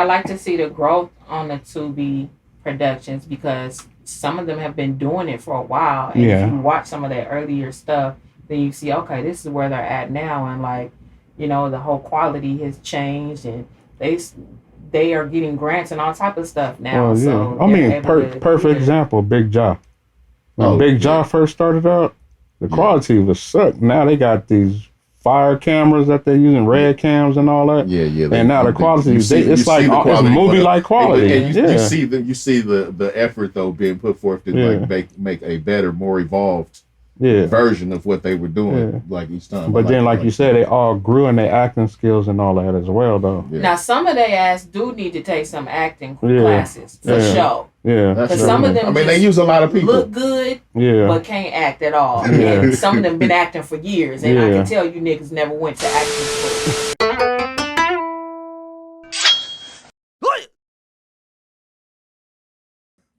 I like to see the growth on the Tubi productions because some of them have been doing it for a while. And if you watch some of their earlier stuff, then you see, okay, this is where they're at now. And like, you know, the whole quality has changed and they are getting grants and all type of stuff now. Oh, yeah. So I mean, perfect example, Big Jaw. When Big Jaw first started out, the quality was sucked. Now they got these fire cameras that they're using, red cams and all that. Yeah. And now the quality, it's like it's movie-like quality. And you see the effort though being put forth to like make a better, more evolved version of what they were doing like each time. But then, like you said, they all grew in their acting skills and all that as well, though. Yeah. Now, some of their ass do need to take some acting classes for sure. Yeah, because some of them, they use a lot of people, look good, but can't act at all. And some of them been acting for years, and I can tell you niggas never went to acting school.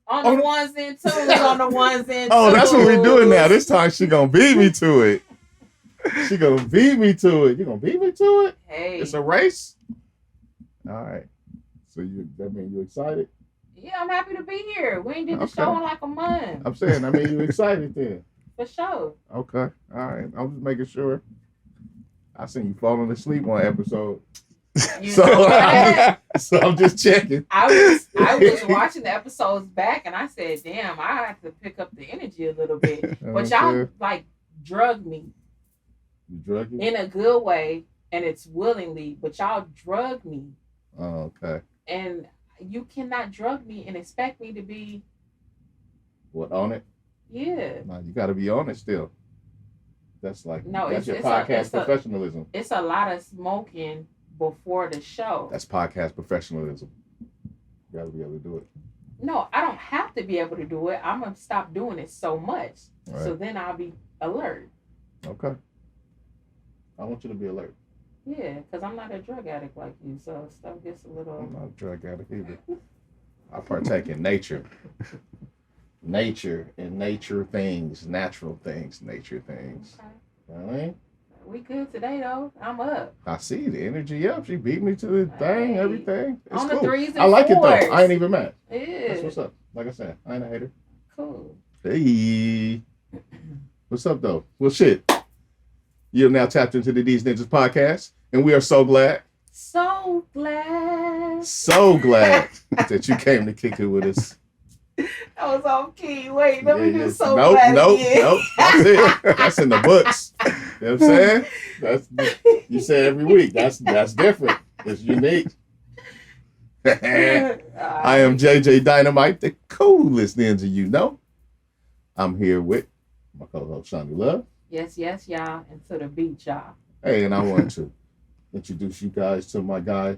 On the ones and twos, on the ones and twos. Oh, that's what we doing now. This time she gonna beat me to it. She gonna beat me to it. You gonna beat me to it? Hey, it's a race. All right. So that mean you excited? Yeah, I'm happy to be here. We ain't did the show in like a month. I'm saying, I mean, you excited then? For sure. Okay. All right. I'm just making sure. I seen you falling asleep one episode. So I'm just checking. I was watching the episodes back and I said, damn, I have to pick up the energy a little bit. But y'all like drug me. You drug you? In a good way, and it's willingly, but y'all drug me. Oh, okay. And you cannot drug me and expect me to be on it? Yeah. No, you gotta be on it still. That's like that's your podcast professionalism. It's a lot of smoking before the show. That's podcast professionalism. You gotta be able to do it. No, I don't have to be able to do it. I'm gonna stop doing it so much. Right. So then I'll be alert. Okay. I want you to be alert. Yeah, because I'm not a drug addict like you, so stuff gets a little... I'm not a drug addict either. I partake in nature. Nature and nature things, natural things, nature things. Okay. You know what I mean? We good today, though. I'm up. I see the energy up. She beat me to the thing, everything. It's on cool. The threes and I like fours. it, though. I ain't even mad. Yeah. That's what's up. Like I said, I ain't a hater. Cool. Hey. What's up, though? Well, shit. You're now tapped into the Deez Ninjas podcast, and we are so glad that you came to kick it with us. I was off key. Wait, let me do so glad again. Nope. That's it. That's in the books. You know what I'm saying? You say every week. That's different. It's unique. I am JJ Dynamite, the coolest ninja you know. I'm here with my co-host Shanni Love. Yes, y'all, and to the beat, y'all. Hey, and I want to introduce you guys to my guy,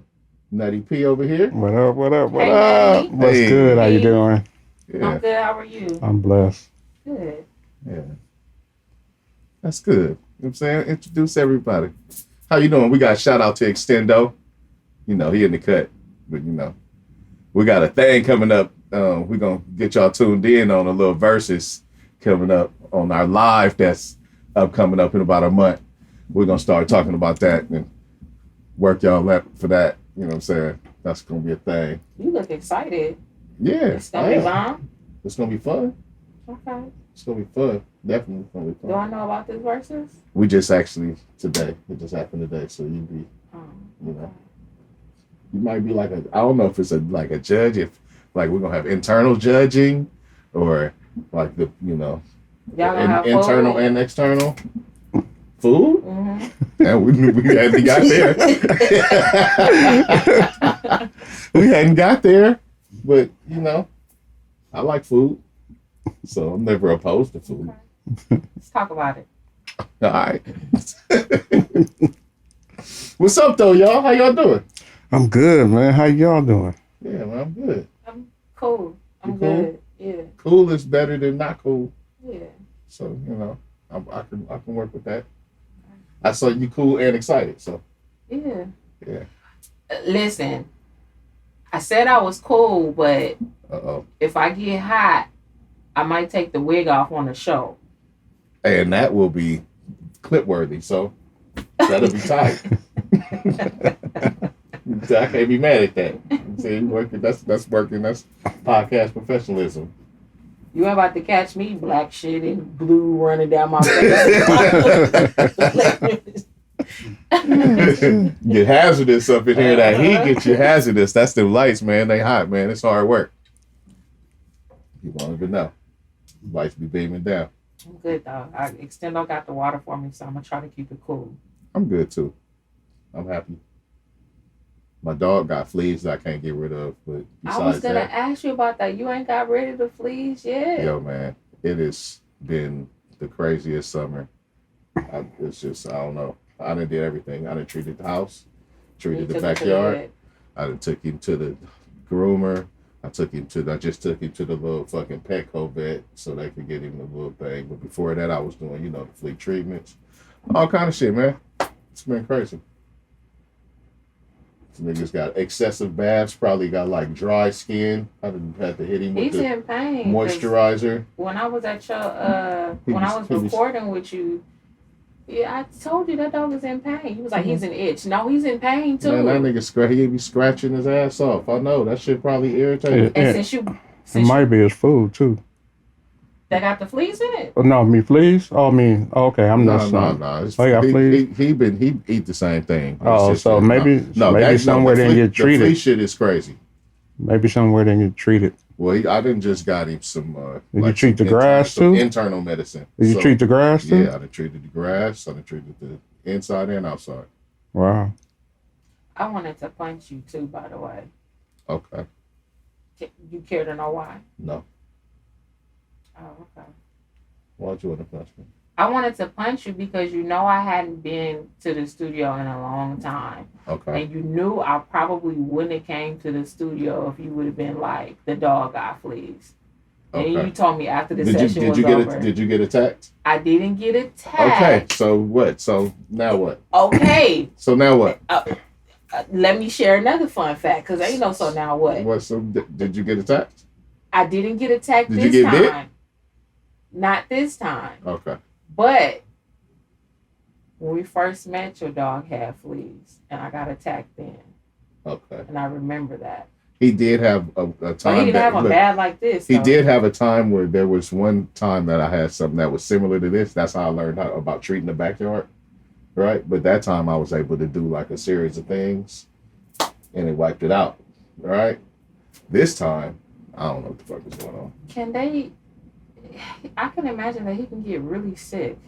Nutty P over here. What up? Hey, what's good? How you doing? Yeah. I'm good. How are you? I'm blessed. Good. Yeah. That's good. You know what I'm saying? Introduce everybody. How you doing? We got a shout out to Extendo. You know, he in the cut. But, you know, we got a thing coming up. We're going to get y'all tuned in on a little verses coming up on our live that's coming up in about a month. We're going to start talking about that and work y'all up for that. You know what I'm saying? That's going to be a thing. You look excited. Yeah. It's going to be bomb? It's going to be fun. Okay. It's going to be fun. Definitely going to be fun. Do I know about this versus? We just actually today. It just happened today. So you'd be, you know, you might be like I don't know if it's like a judge, if like we're going to have internal judging or like the, you know, internal food? And external. Food? Mm-hmm. And we hadn't got there. We hadn't got there, but you know, I like food, so I'm never opposed to food. Okay. Let's talk about it. All right. What's up, though, y'all? How y'all doing? I'm good, man. How y'all doing? Yeah, man, I'm good. I'm cool. I'm good. Yeah. Cool is better than not cool. Yeah. So you know, I can work with that. I saw you cool and excited, so. Yeah. Yeah. Listen, I said I was cool, but if I get hot, I might take the wig off on the show. And that will be clip worthy, so that'll be tight. I can't be mad at that. See, working. That's working. That's podcast professionalism. You ain't about to catch me black shit and blue running down my face. Get hazardous up in here. That heat gets you hazardous. That's the lights, man. They hot, man. It's hard work. You won't even know. Lights be beaming down. I'm good though. Extendo got the water for me, so I'm gonna try to keep it cool. I'm good too. I'm happy. My dog got fleas that I can't get rid of, but besides I was gonna ask you about that. You ain't got rid of the fleas yet. Yo, man, it has been the craziest summer. It's just, I don't know. I done did everything. I done treated the house, treated the backyard. I done took him to the groomer. I just took him to the little fucking Petco vet so they could get him the little thing. But before that, I was doing, the flea treatments. All kind of shit, man. It's been crazy. This nigga's got excessive baths, probably got like dry skin. I done had to hit him with the in pain, moisturizer. When I was at your, when I was recording with you, yeah, I told you that dog was in pain. He was like, he's an itch. No, he's in pain too. Man, that nigga he be scratching his ass off. I know that shit probably irritated. And it might be his food too. They got the fleas in it. Oh, no, me fleas. Oh, me. Okay, I'm not. No. Oh, yeah, fleas. He eat the same thing. Oh, so maybe somewhere they get treated. The flea shit is crazy. Maybe somewhere they get treated. Well, I didn't just got him some. Did you treat the grass too? Internal medicine. Did you treat the grass too? Yeah, I done treated the grass. I done treated the inside and outside. Wow. I wanted to punch you too, by the way. Okay. You care to know why? No. Oh, okay. Why'd you want to punch me? I wanted to punch you because I hadn't been to the studio in a long time. Okay. And you knew I probably wouldn't have came to the studio if you would have been like, the dog got fleas. Okay. And you told me after the session was over. Did you get attacked? I didn't get attacked. Okay, so what? So now what? Okay. So now what? Let me share another fun fact, because so now what? What? So did you get attacked? I didn't get attacked this time. Did you get bit? Not this time. Okay. But when we first met, your dog had fleas, and I got attacked then. Okay. And I remember that. He did have a time. But he didn't have a bad like this. He did have a time where there was one time that I had something that was similar to this. That's how I learned about treating the backyard. Right? But that time I was able to do like a series of things, and it wiped it out. Right? This time, I don't know what the fuck is going on. I can imagine that he can get really sick.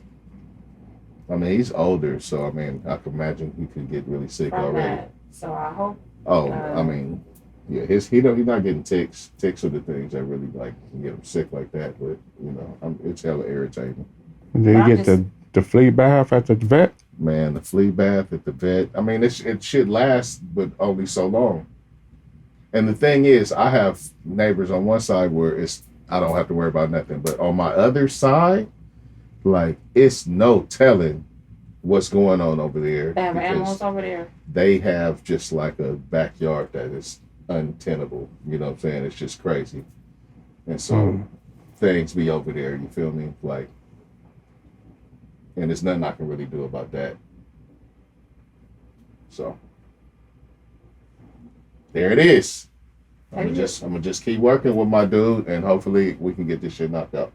I mean, he's older, so I can imagine he could get really sick already. So I hope. Yeah, he's not getting ticks. Ticks are the things that really can get him sick like that. But it's hella irritating. Did you get the flea bath at the vet? Man, the flea bath at the vet. I mean, it should last, but only so long. And the thing is, I have neighbors on one side where I don't have to worry about nothing. But on my other side, it's no telling what's going on over there. They have animals over there. They have just like a backyard that is untenable. You know what I'm saying? It's just crazy. And so things be over there, you feel me? And there's nothing I can really do about that. So there it is. I'm gonna just keep working with my dude, and hopefully we can get this shit knocked out.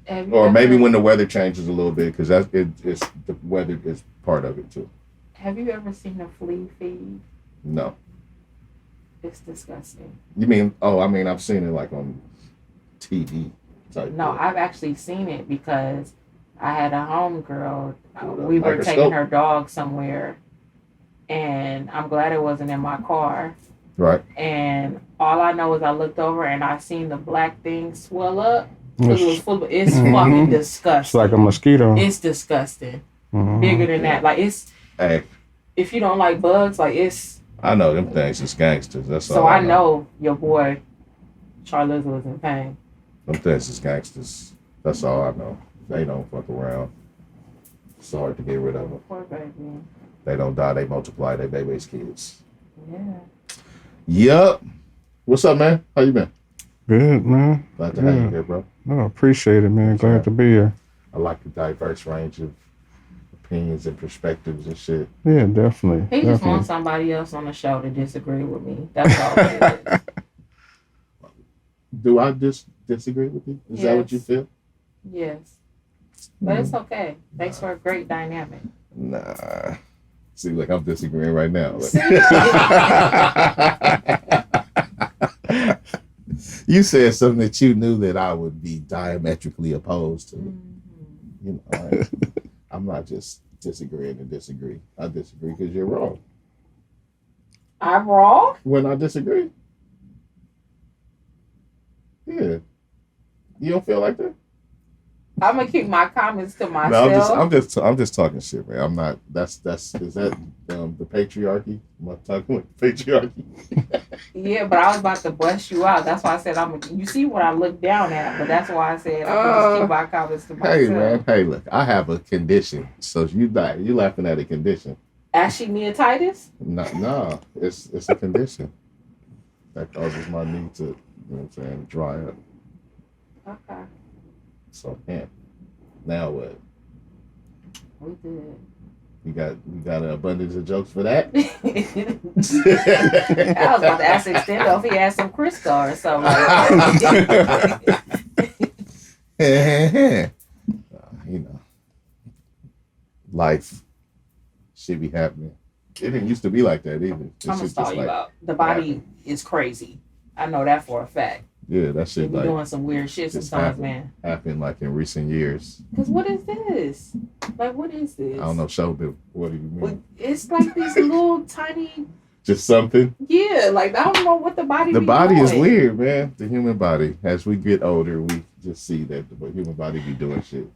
Maybe when the weather changes a little bit, because the weather is part of it too. Have you ever seen a flea feed? No. It's disgusting. You mean? Oh, I've seen it on TV. I've actually seen it because I had a homegirl. We were taking her dog somewhere, and I'm glad it wasn't in my car. Right. And all I know is I looked over and I seen the black thing swell up. It's fucking disgusting. It's like a mosquito. It's disgusting. Bigger than that. Hey. If you don't like bugs, it's. I know them things is gangsters. That's all. So I know your boy, Charles was in pain. Them things is gangsters. That's all I know. They don't fuck around. It's hard to get rid of them. Poor baby. They don't die. They multiply. They baby's kids. Yeah. Yup. What's up, man? How you been? Good, man. Glad to have you here, bro. I appreciate it, man. Glad to be here. I like the diverse range of opinions and perspectives and shit. Yeah, definitely. He just wants somebody else on the show to disagree with me. That's all it is. Do I disagree with you? Is that what you feel? Yes. But it's okay. Thanks for a great dynamic. Nah. Seems like I'm disagreeing right now. You said something that you knew that I would be diametrically opposed to. Mm-hmm. You know, I'm not just disagreeing to disagree. I disagree because you're wrong. I'm wrong? When I disagree. Yeah. You don't feel like that? I'm gonna keep my comments to myself. No, I'm just talking shit, man. I'm not. Is that the patriarchy? Am I talking with patriarchy? Yeah, but I was about to bust you out. That's why I said you see what I look down at, but that's why I said I'm gonna just keep my comments to myself. Hey man, hey look, I have a condition, so you laughing at a condition. Ashy neatitis? No, it's a condition that causes my knee to, you know what I'm saying, dry up. Okay. So yeah. Now what? We good. You got an abundance of jokes for that? I was about to ask Extendo if he had some Crisco or something. You know, life should be happening. It didn't used to be like that either. I'm gonna stall you out. The body is crazy. I know that for a fact. Yeah, that shit like doing some weird shit sometimes, man. Happened like in recent years. Cause what is this? Like, what is this? I don't know, Showbiz. What do you mean? It's like these little tiny. Just something. Yeah, like I don't know what the body. The body is weird, man. The human body. As we get older, we just see that the human body be doing shit.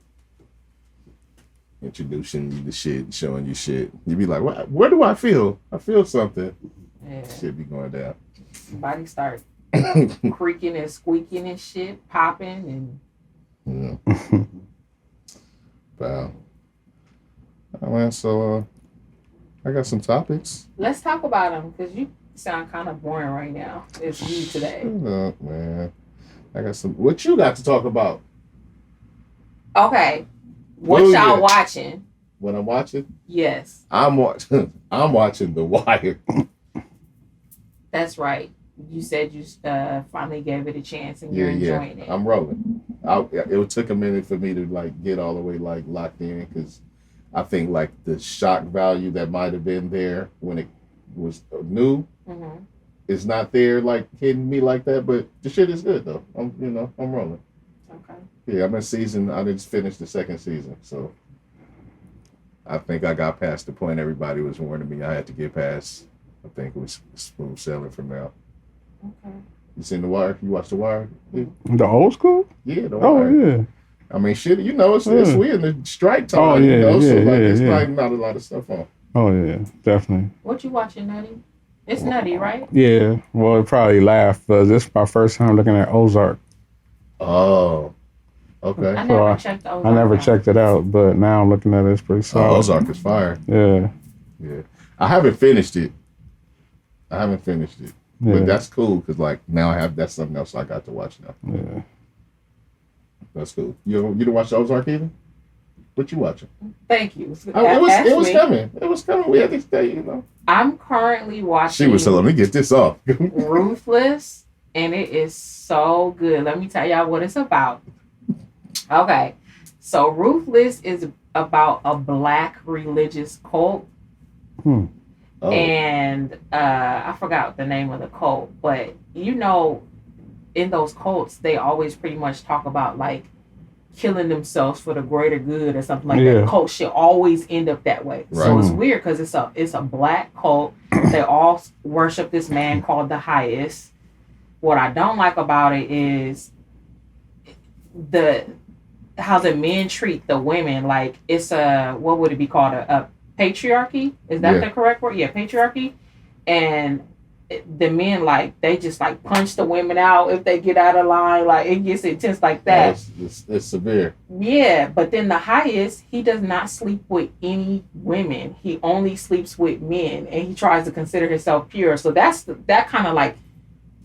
Introducing you to shit, showing you shit. You be like, what? Where do I feel? I feel something. Yeah. Shit be going down. Body start creaking and squeaking and shit, popping and. Yeah. Wow. Oh, man, so I got some topics. Let's talk about them because you sound kind of boring right now. It's you today. Shut up, man. I got some. What you got to talk about? Okay. What y'all watching? What I'm watching? Yes. I'm watching The Wire. That's right. You said you finally gave it a chance and you're enjoying it. I'm rolling. It took a minute for me to like get all the way like locked in because I think like the shock value that might have been there when it was new is not there like hitting me like that. But the shit is good though. I'm rolling. Okay. Yeah, I'm in season. I didn't finish the second season, so I think I got past the point everybody was warning me I had to get past. I think it was smooth sailing from now. Okay. You seen The Wire? You watched The Wire? Yeah. The old school? Yeah, The Wire. Oh, yeah. I mean, shit, it's we in the strike time. Oh, yeah, it's like not a lot of stuff on. Oh, yeah, definitely. What you watching, Nutty? It's Nutty, right? Yeah, well, it probably laughed, but this is my first time looking at Ozark. Oh, okay. I never checked Ozark. I never checked it out, but now I'm looking at it. It's pretty solid. Ozark is fire. Yeah. Yeah. I haven't finished it. Yeah. But that's cool because like now that's something else I got to watch now. Yeah. That's cool. You didn't watch Ozark either? What you watching? Thank you. It was coming. It was coming. We had to stay, I'm currently watching. She was telling me get this off. Ruthless, and it is so good. Let me tell y'all what it's about. Okay, so Ruthless is about a black religious cult. Oh. And I forgot the name of the cult, but in those cults, they always pretty much talk about like killing themselves for the greater good or something like that. The cult should always end up that way. Right. So it's weird because it's a black cult. They all worship this man called the Highest. What I don't like about it is how the men treat the women. Like it's what would it be called? A patriarchy? Is that the correct word? Yeah, patriarchy. And the men, like, they just like punch the women out if they get out of line. Like it gets intense like that. It's severe. Yeah, but then the Highest, he does not sleep with any women. He only sleeps with men, and he tries to consider himself pure. So that kind of like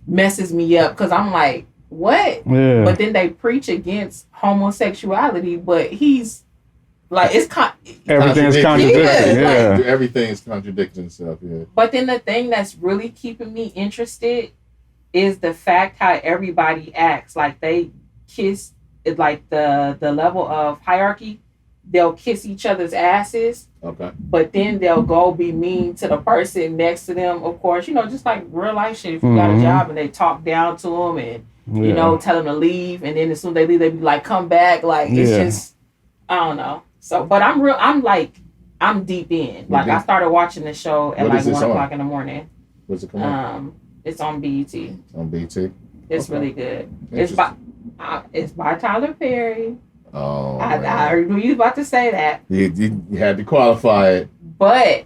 messes me up because I'm like, what? Yeah. But then they preach against homosexuality, but he's Like it's everything's contradicting. Yeah. Everything's contradicting itself. Yeah. But then the thing that's really keeping me interested is the fact how everybody acts. Like they kiss, like the level of hierarchy. They'll kiss each other's asses. Okay. But then they'll go be mean to the person next to them. Of course, just like real life shit. If you got a job and they talk down to them and tell them to leave, and then as soon as they leave, they be like, "Come back." Like it's just, I don't know. So, but I'm deep in. Like I started watching the show at like 1:00 in the morning. What's it called? It's on BET. On BET. It's really good. It's by Tyler Perry. Oh, I knew you was about to say that. You had to qualify it. But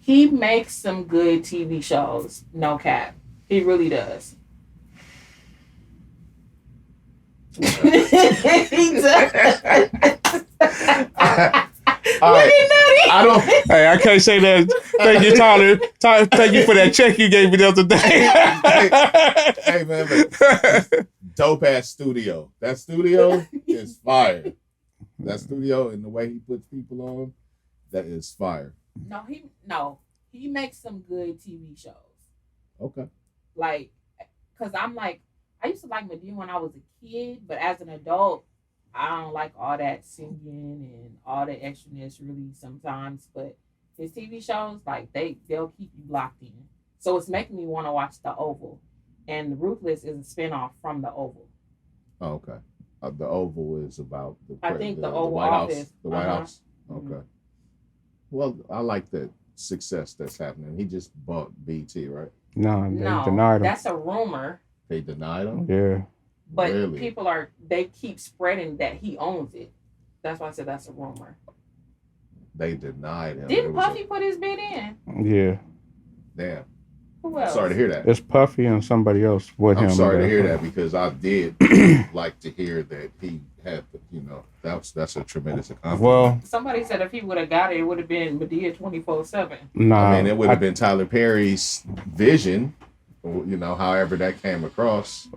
he makes some good TV shows. No cap. He really does. He does. I can't say that. Thank you, Tyler. Thank you for that check you gave me the other day. Hey man, look. Dope ass studio. That studio is fire. That studio and the way he puts people on, that is fire. He makes some good TV shows. Okay. Like, cause I used to like Medea when I was a kid, but as an adult, I don't like all that singing and all the extraness really sometimes. But his TV shows, like they'll keep you locked in. So it's making me want to watch The Oval. And Ruthless is a spinoff from The Oval. Oh, okay. The Oval is about the Oval White Office. House. The White House. Okay. Mm-hmm. Well, I like the success that's happening. He just bought BT, right? No, they denied him. That's a rumor. They denied him? Yeah. But really? They keep spreading that he owns it. That's why I said that's a rumor. They denied him. Didn't Puffy put his bid in? Yeah. Damn. Who else? Sorry to hear that. It's Puffy and somebody else with him. I'm sorry to hear that because I did like to hear that he had, that's a tremendous accomplishment. Well, somebody said if he would have got it, it would have been Medea 24/7. Nah, I mean, it would have been Tyler Perry's vision, however that came across.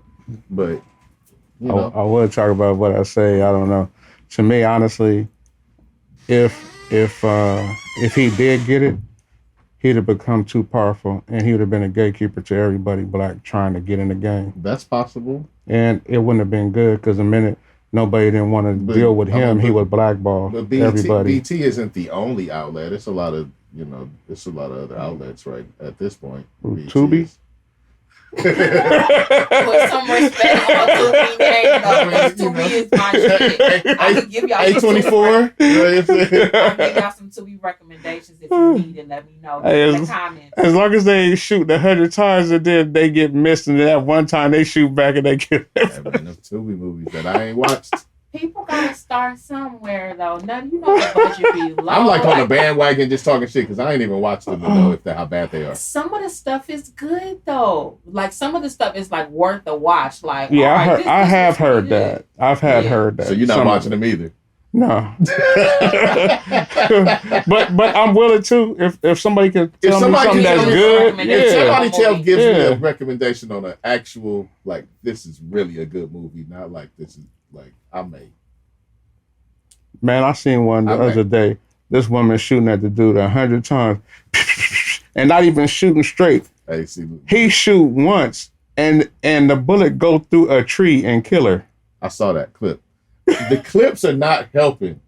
But I would talk about what I say. I don't know. To me, honestly, if he did get it, he'd have become too powerful, and he would have been a gatekeeper to everybody black trying to get in the game. That's possible. And it wouldn't have been good because the minute nobody didn't want to deal with him, he would blackball everybody. BT isn't the only outlet. It's a lot of other outlets right at this point. Tubi? Put some respect on Tubi name though. Tubi is my shit. I can give y'all A24. I'll give y'all some Tubi recommendations if you need it. Let me know in the comments. As long as they shoot 100 times and then they get missed, and that one time they shoot back and they get. Enough Tubi movies that I ain't watched. People gotta start somewhere though. None, the budget be low. I'm like on the bandwagon just talking shit because I ain't even watched them to know how bad they are. Some of the stuff is good though. Like some of the stuff is like worth the watch. Like I have heard that. I've heard that. So you're not watching them either. No. but I'm willing to if somebody can tell me something that's good. If somebody gives me a recommendation on an actual this is really a good movie, not like this is I may. Man, I seen one the other day. This woman shooting at the dude 100 times and not even shooting straight. He shoot once and the bullet go through a tree and kill her. I saw that clip. The clips are not helping.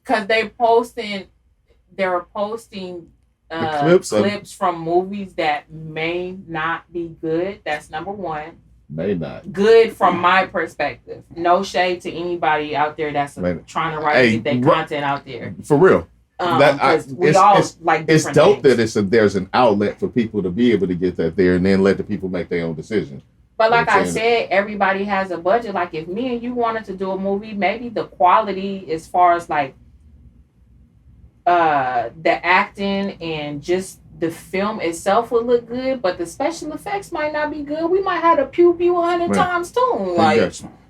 Because they were posting clips from movies that may not be good. That's number one. May not. Good from my perspective. No shade to anybody out there that's trying to get their content out there. For real. It's dope that there's an outlet for people to be able to get that there and then let the people make their own decision. But like I said, everybody has a budget. Like if me and you wanted to do a movie, maybe the quality as far as the acting and just the film itself would look good, but the special effects might not be good. We might have to pew 100 times too.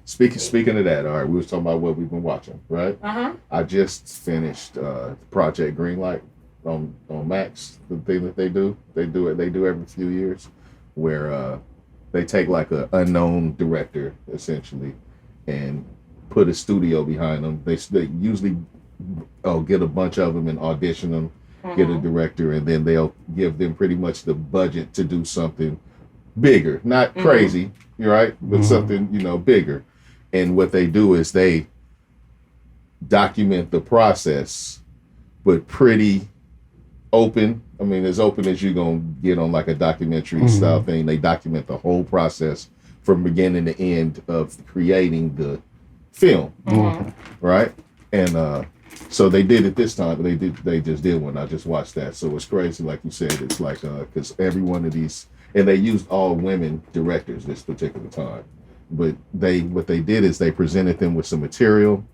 Speaking of that, all right, we was talking about what we've been watching, right? I just finished Project Greenlight on Max. The thing that they do every few years, where they take an unknown director essentially and put a studio behind them. They usually get a bunch of them and audition them, get a director, and then they'll give them pretty much the budget to do something bigger, not crazy, right, but something bigger. And what they do is they document the process, but pretty open. I mean, as open as you're gonna get on like a documentary style thing. They document the whole process from beginning to end of creating the film, right? And so they did it this time. They just did one. I just watched that. So it's crazy, like you said. It's like because every one of these, and they used all women directors this particular time. But what they did is they presented them with some material,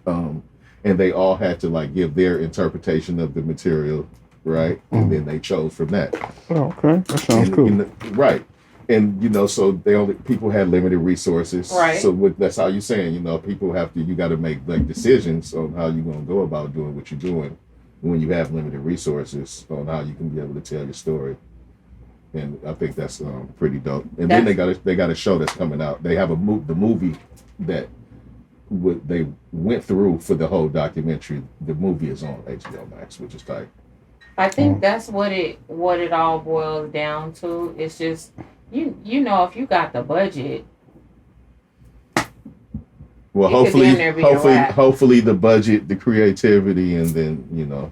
and they all had to like give their interpretation of the material, right? And then they chose from that. Oh, okay, that sounds cool. Right. And so people had limited resources. Right. So that's how you're saying, people you got to make like decisions on how you're going to go about doing what you're doing when you have limited resources on how you can be able to tell your story. And I think that's pretty dope. And then they got a show that's coming out. They have the movie that they went through for the whole documentary. The movie is on HBO Max, which is tight. I think that's what it all boils down to. It's just if you got the budget. Well, hopefully the budget, the creativity, and then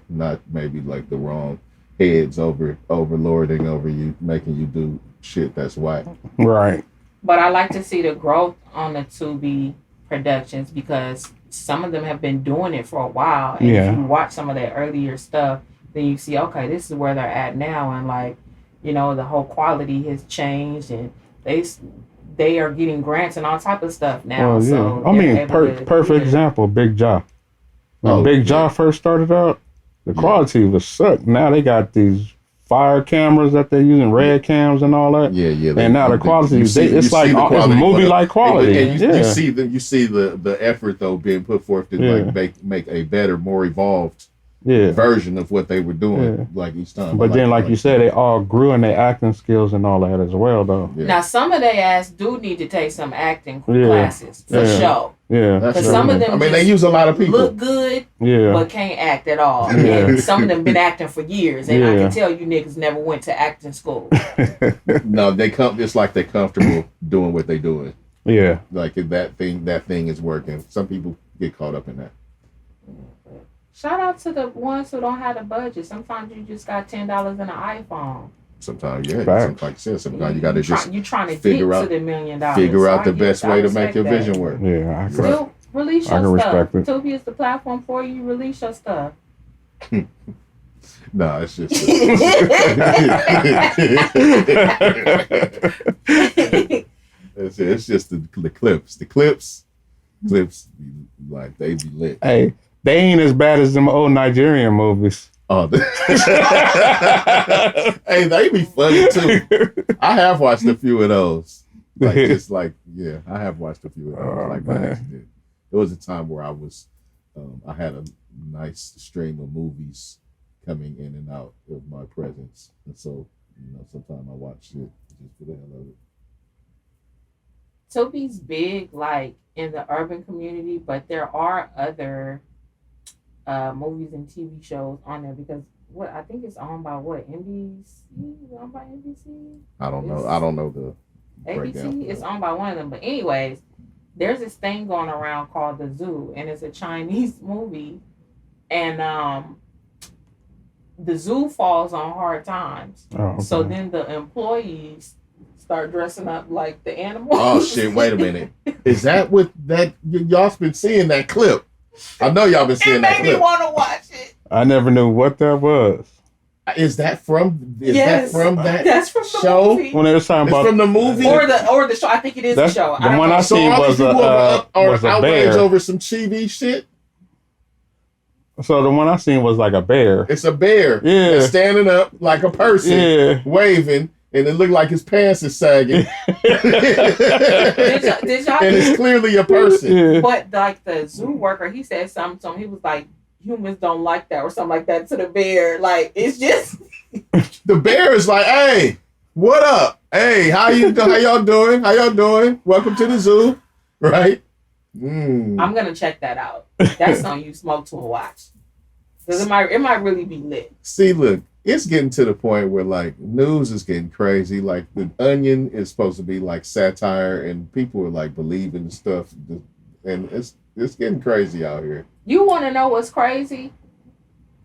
not maybe like the wrong heads overlording over you, making you do shit that's whack. Right. But I like to see the growth on the Tubi productions because some of them have been doing it for a while. And if you watch some of their earlier stuff, then you see, okay, this is where they're at now, and like, the whole quality has changed, and they are getting grants and all type of stuff now. So I mean, perfect example, Big Jaw. When Big Jaw first started out, the quality was sucked. Now they got these fire cameras that they're using, red cams and all that. Yeah. And now the quality, it's like it's movie-like quality. And you see the effort though being put forth to like make a better, more evolved version of what they were doing like each time. But then, like you said, they all grew in their acting skills and all that as well, though. Yeah. Now, some of they ass do need to take some acting classes for sure. Yeah, because some of them, they use a lot of people. Look good, but can't act at all. And some of them been acting for years, and I can tell you niggas never went to acting school. No, it's like they're comfortable doing what they're doing. Yeah, like that thing is working. Some people get caught up in that. Shout out to the ones who don't have the budget. Sometimes you just got $10 in an iPhone. Sometimes, like you said, sometimes you got to just trying to figure get out to the $1 million. Figure out the best way to make your vision work. Yeah, still release your stuff. Tubi is the platform for you. Release your stuff. No, it's just it's just the clips. The clips, like they be lit. Hey. They ain't as bad as them old Nigerian movies. Oh, hey, they be funny too. I have watched a few of those. I have watched a few of those. There was a time where I had a nice stream of movies coming in and out of my presence, and so sometimes I watch it just for the hell of it. Tubi's big, like in the urban community, but there are other movies and TV shows on there because I think it's owned by NBC? Is it owned by NBC? I don't know the breakdown. ABC. It's owned by one of them. But anyways, there's this thing going around called The Zoo, and it's a Chinese movie, and the zoo falls on hard times. Oh, okay. So then the employees start dressing up like the animals. Oh shit! Wait a minute. Is that what that y'all been seeing that clip? I know y'all been seeing that clip. It made me want to watch it. I never knew what that was. Is that from? That's from the show? Movie. When they were talking about from the movie or the show. I think it is the show. The one I seen was a bear over some TV shit. So the one I seen was like a bear. It's a bear. Yeah, standing up like a person. Yeah, waving. And it looked like his pants is sagging. did y'all and it's clearly a person. Yeah. But like the zoo worker, he said something to him. He was like, humans don't like that or something like that to the bear. Like, it's just... The bear is like, hey, what up? Hey, how y'all doing? Welcome to the zoo. Right? I'm gonna check that out. That's something you smoke to a watch. Because it might really be lit. See, look, it's getting to the point where like news is getting crazy. Like the Onion is supposed to be like satire, and people are like believing stuff, and it's getting crazy out here. You want to know what's crazy?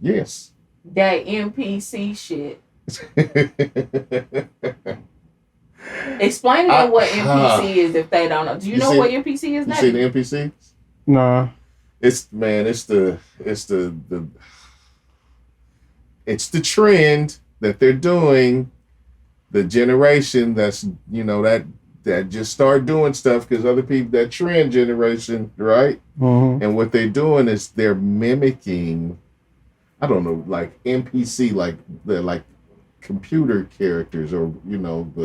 Yes. That NPC shit. Explain to them what NPC is if they don't know. Do you know what NPC is? You see the NPC? Nah. It's the trend that they're doing. The generation that's that just start doing stuff because other people, that trend generation, right? Mm-hmm. And what they're doing is they're mimicking, I don't know, like NPC, like they're like computer characters, or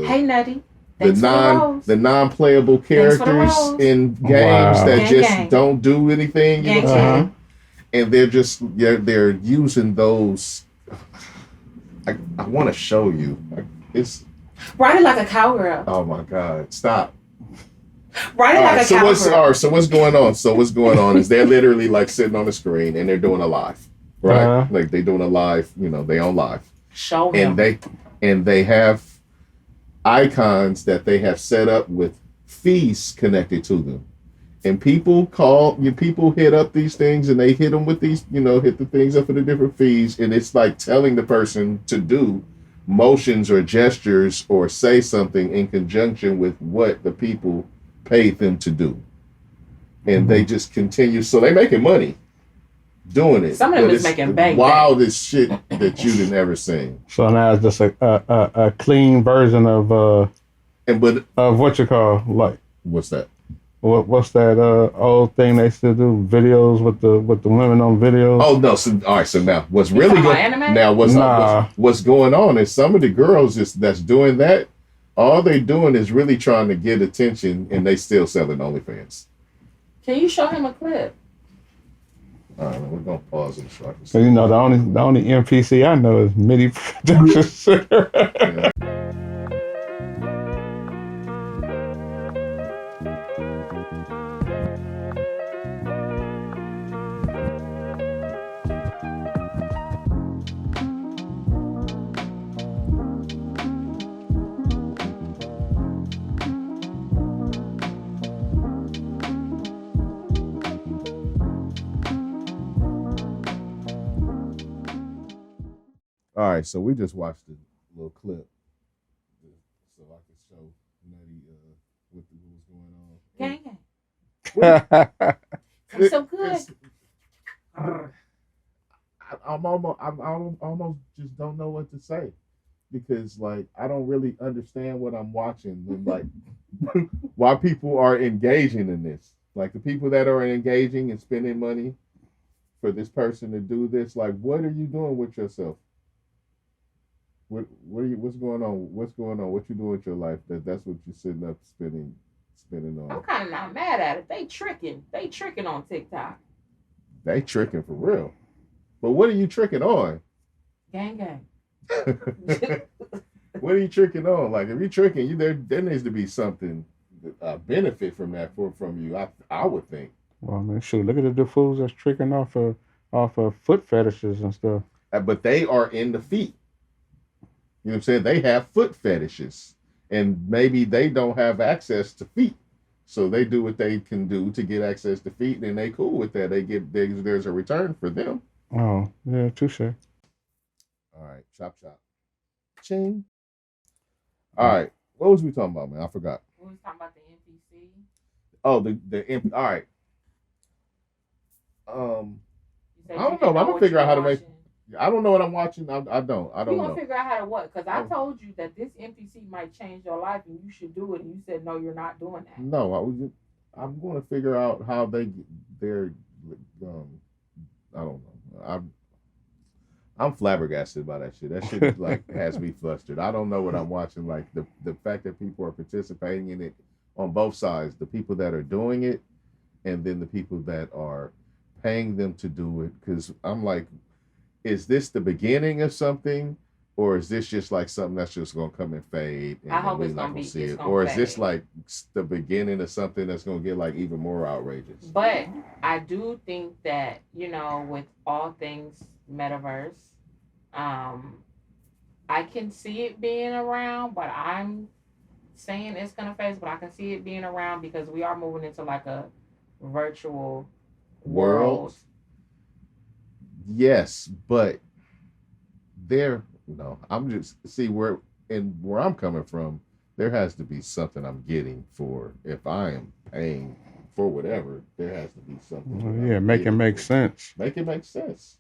Hey Nutty. The non-playable characters in games that just don't do anything, and they're using those. I want to show you. It's write it like a cowgirl. Oh my God! Stop. Write it like a cowgirl. So what's going on? So what's going on is they're literally like sitting on the screen and they're doing a live, right? Like they're doing a live. They on live. Show him. And they have icons that they have set up with fees connected to them. And people hit up these things and they hit them with these, hit the things up for the different fees. And it's like telling the person to do motions or gestures or say something in conjunction with what the people paid them to do. And they just continue. So they're making money doing it. Some of them is making bank. Wildest shit that you didn't ever seen. So now it's just a clean version of what you call, like, what's that? What's that old thing they still do, videos with the women on videos? Oh no! So all right. So now what's really what's going on is some of the girls that's doing that. All they doing is really trying to get attention, and they still selling OnlyFans. Can you show him a clip? All right, we're gonna pause it so I can see. So the only NPC I know is MIDI Productions. Yeah. All right, so we just watched a little clip, so I can show Nutty what was going on. Gang. It's so good. I almost just don't know what to say, because like I don't really understand what I'm watching, and like why people are engaging in this. Like the people that are engaging and spending money for this person to do this, like what are you doing with yourself? What's going on? What's going on? What you doing with your life? That's what you're sitting up spending on. I'm kind of not mad at it. They tricking on TikTok. They tricking for real. But what are you tricking on? Gang. What are you tricking on? Like if you're tricking, there needs to be something benefit from that from you. I would think. Well, man, shoot, look at the fools that's tricking off of foot fetishes and stuff. But they are in the feet. You know what I'm saying? They have foot fetishes, and maybe they don't have access to feet, so they do what they can do to get access to feet, and they cool with that. There's a return for them. Oh yeah, touche. All right, chop. Ching. All right, what was we talking about, man? I forgot. We was talking about the NPC. Oh, the NPC. All right. I don't know. I'm gonna figure out how to make. I don't know what I'm watching. I don't know. You gonna figure out how to what? Because I told you that this NPC might change your life and you should do it, and you said no, you're not doing that. No, I'm going to figure out how they're. I don't know. I'm flabbergasted by that shit. That shit like has me flustered. I don't know what I'm watching. Like the fact that people are participating in it on both sides, the people that are doing it, and then the people that are paying them to do it. Because I'm like, is this the beginning of something, Or is this just like something that's just gonna come and fade, and I hope we're it's not gonna gonna be. see It's it? gonna Or is fade. this like the beginning of something that's gonna get like even more outrageous? But I do think that, with all things metaverse, I can see it being around, but I'm saying it's gonna phase, but I can see it being around because we are moving into like a virtual world. Yes, but I'm just see where I'm coming from. There has to be something I'm getting for if I am paying for whatever. There has to be something. Yeah, make it make sense. Make it make sense.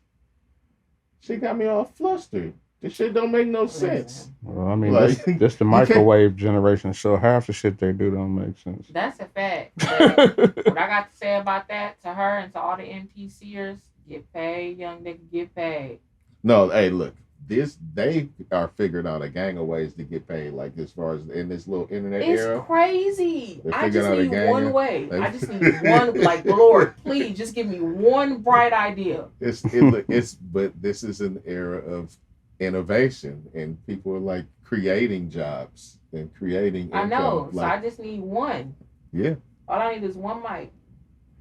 She got me all flustered. This shit don't make no sense. Well, I mean, like, this the microwave generation, so half the shit they do don't make sense. That's a fact. But what I got to say about that to her and to all the NPCers, get paid, young nigga, get paid. No, hey, look. They are figuring out a gang of ways to get paid, like as far as in this little internet era. It's crazy. I just need one way. I just need one, like, Lord, please just give me one bright idea. But this is an era of innovation, and people are like creating jobs and creating income. I know. Like, so I just need one. Yeah. All I need is one mic.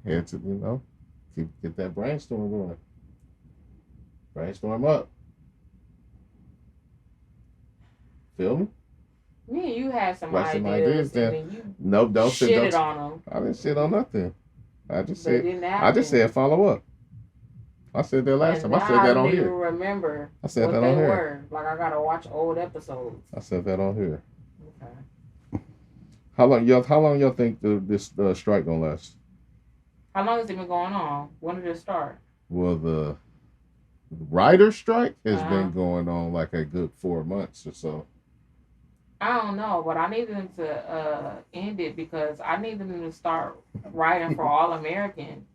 And to get that brainstorm going. Brainstorm up. Feel me? Me and you had some ideas, and then you don't shitted on them. I didn't shit on nothing. I just said follow up. I said that last time. I said that on here. I don't even remember I said that on here. Were. Like, I gotta watch old episodes. I said that on here. Okay. How long y'all think this strike gonna last? How long has it been going on? When did it start? Well, the writer strike has been going on like a good 4 months or so. I don't know, but I need them to end it because I need them to start writing for All American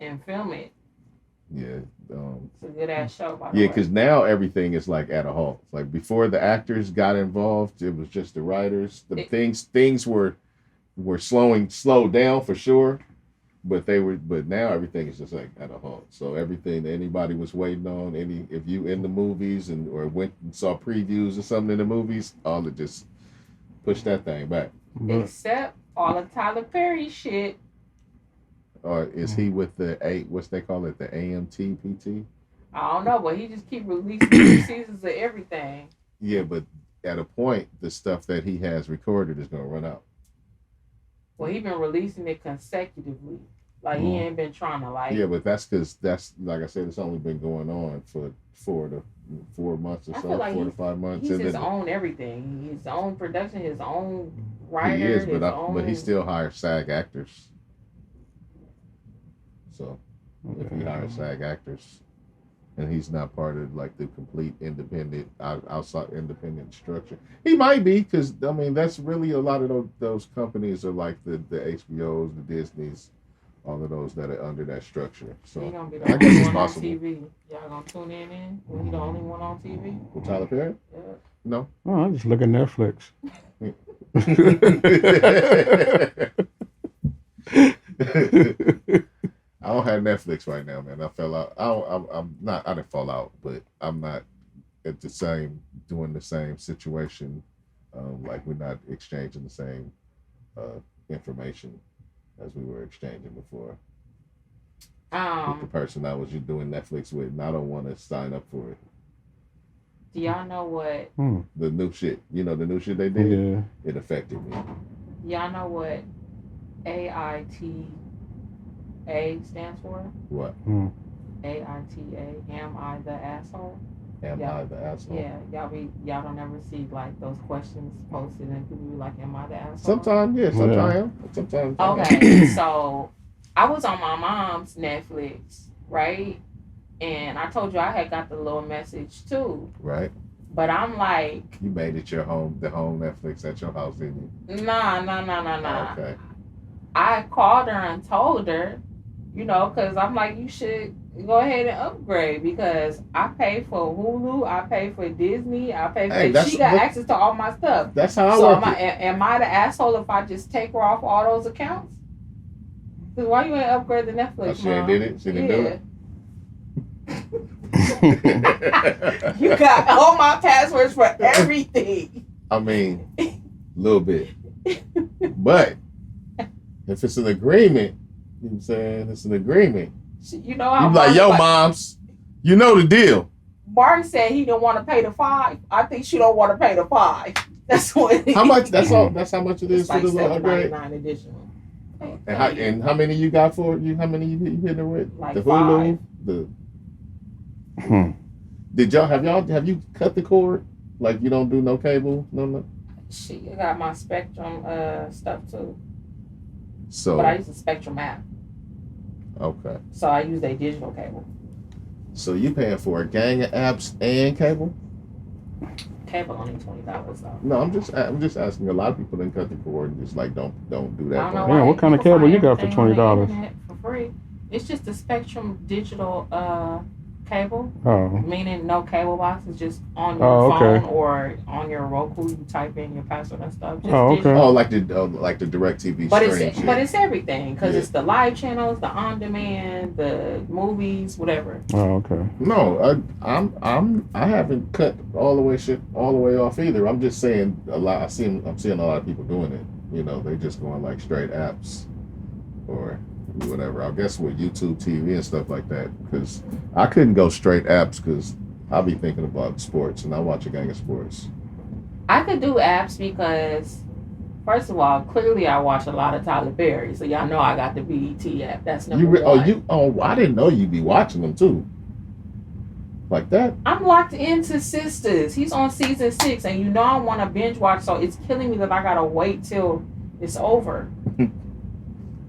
and film it. Yeah. It's a good ass show, by the way. Yeah, because now everything is like at a halt. Like before the actors got involved, it was just the writers. Things were slowed down for sure, but now everything is just like at a halt. So everything that anybody was waiting on, if you in the movies or went and saw previews or something in the movies, all it just pushed that thing back. Except all of Tyler Perry shit. Or is he with what's they call it, the AMT-PT? I don't know, but he just keep releasing new seasons of everything. Yeah, but at a point, the stuff that he has recorded is going to run out. Well, he been releasing it consecutively. Like, he ain't been trying to, like... Yeah, but that's because like I said, it's only been going on for 4 months or so, like 4 to 5 months. He's his own everything. His own production, his own writer. He is, but he still hires SAG actors. So, if he hires SAG actors, and he's not part of like the complete independent, outside independent structure, he might be, because I mean that's really a lot of those companies are like the HBOs, the Disneys, all of those that are under that structure. So he gonna be the only one on TV. Y'all gonna tune in when he the only one on TV? With Tyler Perry? Yeah. No. Oh, I just look at Netflix. I don't have Netflix right now, man. I fell out. I didn't fall out, but I'm not doing the same situation. Like we're not exchanging the same information as we were exchanging before. With the person I was doing Netflix with, and I don't want to sign up for it. Do y'all know what the new shit? The new shit they did. Yeah. It affected me. Y'all know what AITA stands for? What? AITA. Am I the asshole? Am I the asshole? Yeah, y'all don't ever see like those questions posted and people be like, "Am I the asshole?" Sometimes, yeah. Sometimes I am. Sometimes. Okay, so I was on my mom's Netflix, right? And I told you I had got the little message too. Right. But I'm like, you made it the home Netflix at your house, didn't you? Nah. Okay. I called her and told her, because I'm like, you should go ahead and upgrade because I pay for Hulu, I pay for Disney, I pay for. She got access to all my stuff. That's how I work. Am I the asshole if I just take her off all those accounts? Because why you ain't upgrade the Netflix? She ain't did it. She didn't do it. You got all my passwords for everything. I mean, a little bit. But if it's an agreement, you know what I'm saying? It's an agreement. You know how you be like, yo, moms, you know the deal. Martin said he didn't want to pay the $5. I think she don't want to pay the $5. That's what. How much? That's all. That's how much it is like for the little upgrade. $7.99 additional. And how many you got for you? How many you hit her with? Like the Hulu. 5. Did y'all have you cut the cord? Like you don't do no cable, no. She got my Spectrum stuff too. So. But I use the Spectrum app. Okay. So I use a digital cable. So you paying for a gang of apps and cable? Cable only $20 though. No, I'm just asking. A lot of people didn't cut the cord and just like don't do that. Yeah, what kind of cable you got for $20? For free. It's just the Spectrum digital cable. Oh. Meaning no cable box. It's just on your phone or on your Roku. You type in your password and stuff. Just okay. digital. Oh, like the Direct TV stream. But it's everything because it's the live channels, the on demand, the movies, whatever. Oh, okay. No, I haven't cut all the way off either. I'm just saying I'm seeing a lot of people doing it. You know, they just going like straight apps or whatever. I guess with YouTube TV and stuff like that, because I couldn't go straight apps because I'll be thinking about sports and I watch a gang of sports. I could do apps because, first of all, clearly I watch a lot of Tyler Perry, so y'all know I got the BET app. That's number one. I didn't know you'd be watching them too. Like that? I'm locked into Sisters. He's on season 6, and you know I want to binge watch, so it's killing me that I gotta wait till it's over.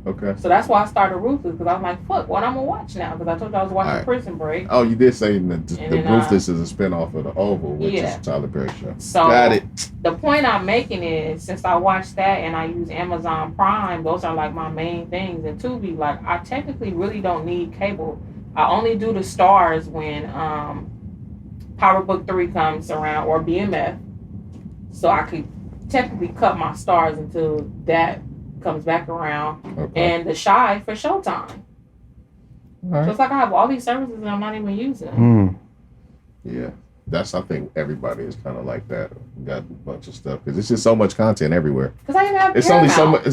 Okay. So that's why I started Ruthless, because I was like, fuck, what I'm gonna watch now? Because I told you I was watching Prison Break. Oh, you did say that the Ruthless is a spinoff of The Oval, which is a Tyler Perry show. So got it. The point I'm making is, since I watched that and I use Amazon Prime, those are like my main things. And Tubi, like, I technically really don't need cable. I only do the stars when Power Book 3 comes around, or BMF. So I could technically cut my stars until that comes back around. Okay. And the Shy for Showtime. Right. So it's like I have all these services that I'm not even using. Yeah. I think everybody is kind of like that. Got a bunch of stuff. Because it's just so much content everywhere. Because I even have it's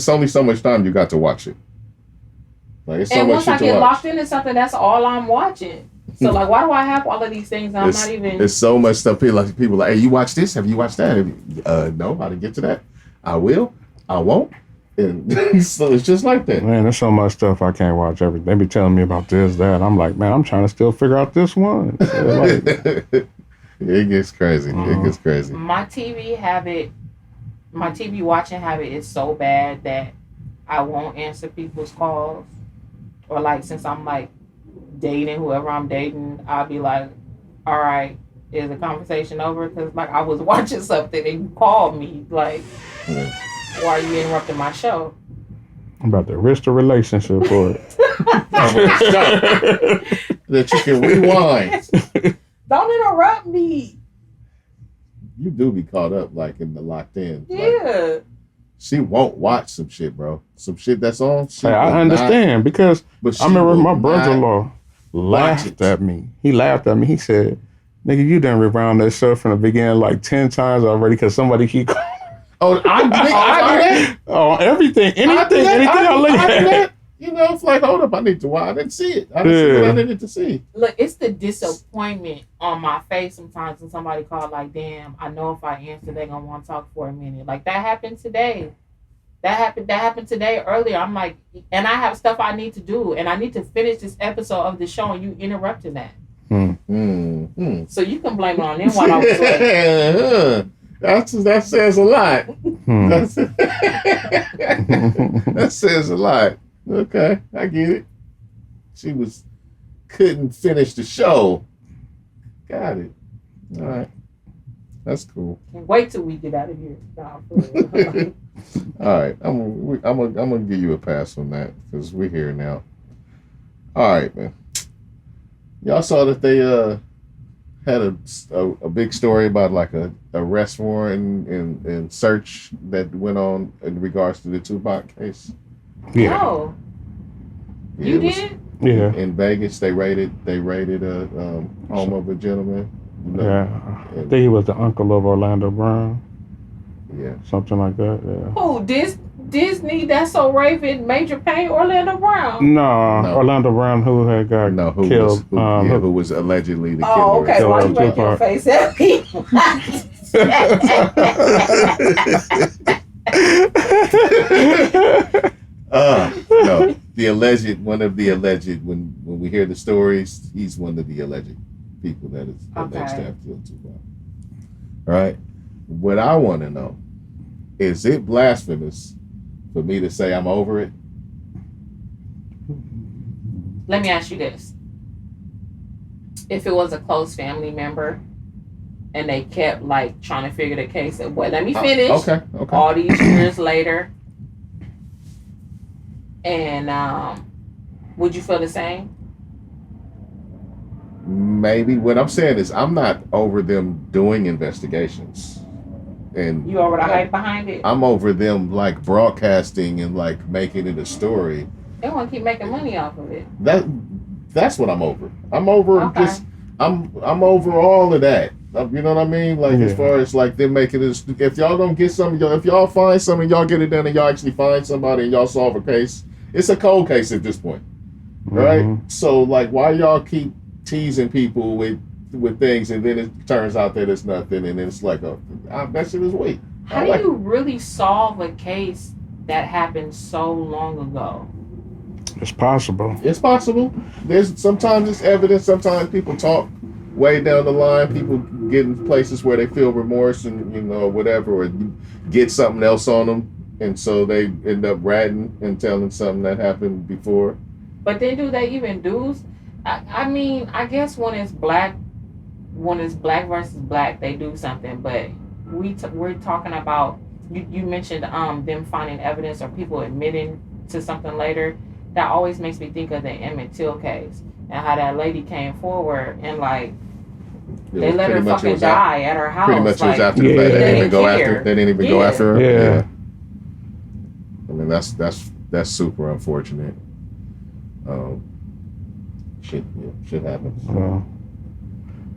only so much time you got to watch it. Like, it's so and much once shit I to get watch. locked into something, that's all I'm watching. So like, why do I have all of these things and I'm not even... There's so much stuff. People like, hey, you watch this? Have you watched that? No, I didn't get to that. I will. I won't. And so it's just like that. Man, there's so much stuff I can't watch everything. They be telling me about this, that. I'm like, man, I'm trying to still figure out this one. It gets crazy. It gets crazy. My TV watching habit is so bad that I won't answer people's calls. Or like, since I'm like dating whoever I'm dating, I'll be like, all right, is the conversation over? Because like I was watching something and you called me. Like, why are you interrupting my show? I'm about to risk the relationship for it. That you can rewind. Don't interrupt me. You do be caught up like in the locked in. Yeah. Like, she won't watch some shit, bro. Some shit that's on. I understand because I remember my brother-in-law laughed at me. He laughed at me. He said, "Nigga, you done rewound that show from the beginning like 10 times already because somebody keep calling." Oh, I do that. Oh, anything I look at. You know, it's like, hold up, I need to watch. I didn't see it. I didn't see what I needed to see. Look, it's the disappointment on my face sometimes when somebody called like, damn, I know if I answer, they're going to want to talk for a minute. Like, that happened today. That happened today earlier. I'm like, and I have stuff I need to do, and I need to finish this episode of the show, and you interrupted that. So you can blame it on them while I was late. That says a lot. That says a lot. Okay, I get it. She couldn't finish the show. Got it. All right. That's cool. Wait till we get out of here. Nah, all right. I'm gonna give you a pass on that because we're here now. All right, man. Y'all saw that they had a big story about like a arrest warrant and search that went on in regards to the Tupac case. Yeah. No. You did? Yeah. In Vegas, they raided a home of a gentleman. Yeah. I think he was the uncle of Orlando Brown. Yeah. Something like that. Yeah. Oh, Disney, That's So Raven, Major Payne, Orlando Brown. No, Orlando Brown, who had got killed. Who was allegedly the killer. Oh, okay. Why you make your face at me? No, one of the alleged. When we hear the stories, he's one of the alleged people that is alleged to have killed Tupac. All right. What I want to know is it blasphemous for me to say I'm over it? Let me ask you this: if it was a close family member and they kept like trying to figure the case out, let me finish. Okay. All these years later, and would you feel the same? Maybe. What I'm saying is I'm not over them doing investigations. And you over the hype behind it? I'm over them like broadcasting and like making it a story. They want to keep making money off of it. That's what I'm over. I'm over just I'm over all of that. You know what I mean? Like as far as like them making this. If y'all don't get some, if y'all find something, y'all get it done, and y'all actually find somebody and y'all solve a case. It's a cold case at this point, right? Mm-hmm. So like, why y'all keep teasing people with things, and then it turns out that it's nothing, and then it's like, that shit is weak. How do you really solve a case that happened so long ago? It's possible. It's possible. Sometimes it's evidence. Sometimes people talk way down the line. People get in places where they feel remorse and whatever, or get something else on them, and so they end up ratting and telling something that happened before. But then, do they even do? I mean, I guess when it's black versus black, they do something. But we're talking about you mentioned them finding evidence or people admitting to something later. That always makes me think of the Emmett Till case and how that lady came forward and like they let her fucking die at her house. Pretty much it was after the fact. They didn't even go after. They didn't even go after her. Yeah. I mean that's super unfortunate. Shit happens. Well,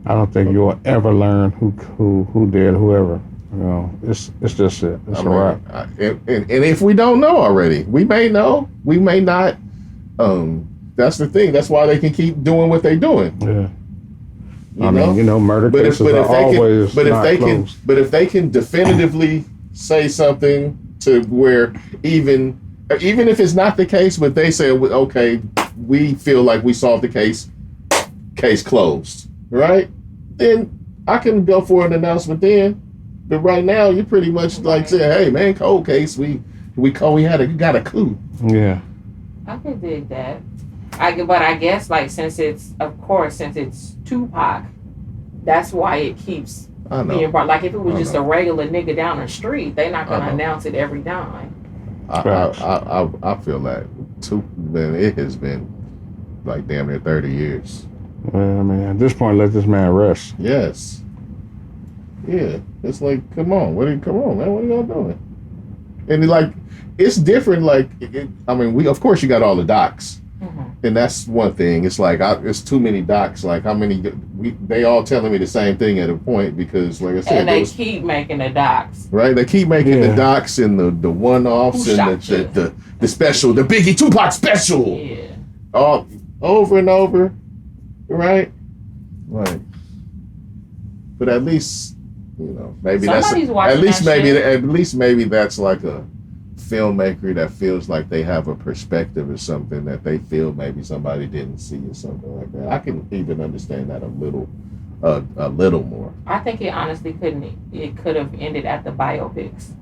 I don't think you'll ever learn who did whoever. It's just it. It's a wrap. And if we don't know already, we may know. We may not. That's the thing. That's why they can keep doing what they're doing. Yeah. Murder cases are always not closed. But if they can definitively say something to where even if it's not the case, but they say, okay, we feel like we solved the case closed, right? Then I can go for an announcement then. But right now, you're pretty much like saying, hey, man, cold case, we got a coup. Yeah. I could dig that. But I guess like since it's Tupac, that's why it keeps being brought. Like if it was just a regular nigga down the street, they're not gonna announce it every time. I feel that man, it has been like damn near 30 years. Well, I mean, at this point, let this man rest. Yes. Yeah, it's like, come on, man, what are y'all doing? And like, it's different. Like, of course, you got all the docs, and that's one thing. It's like, it's too many docs. Like, how many? They all telling me the same thing at a point because, like I said, and they keep making the docs. Right, they keep making the docs and the one-offs and the special, the Biggie Tupac special. Yeah. All over and over, right? Right. But at least. Maybe at least maybe that's like a filmmaker that feels like they have a perspective or something that they feel maybe somebody didn't see or something like that. I can even understand that a little more. I think it honestly it could have ended at the biopics.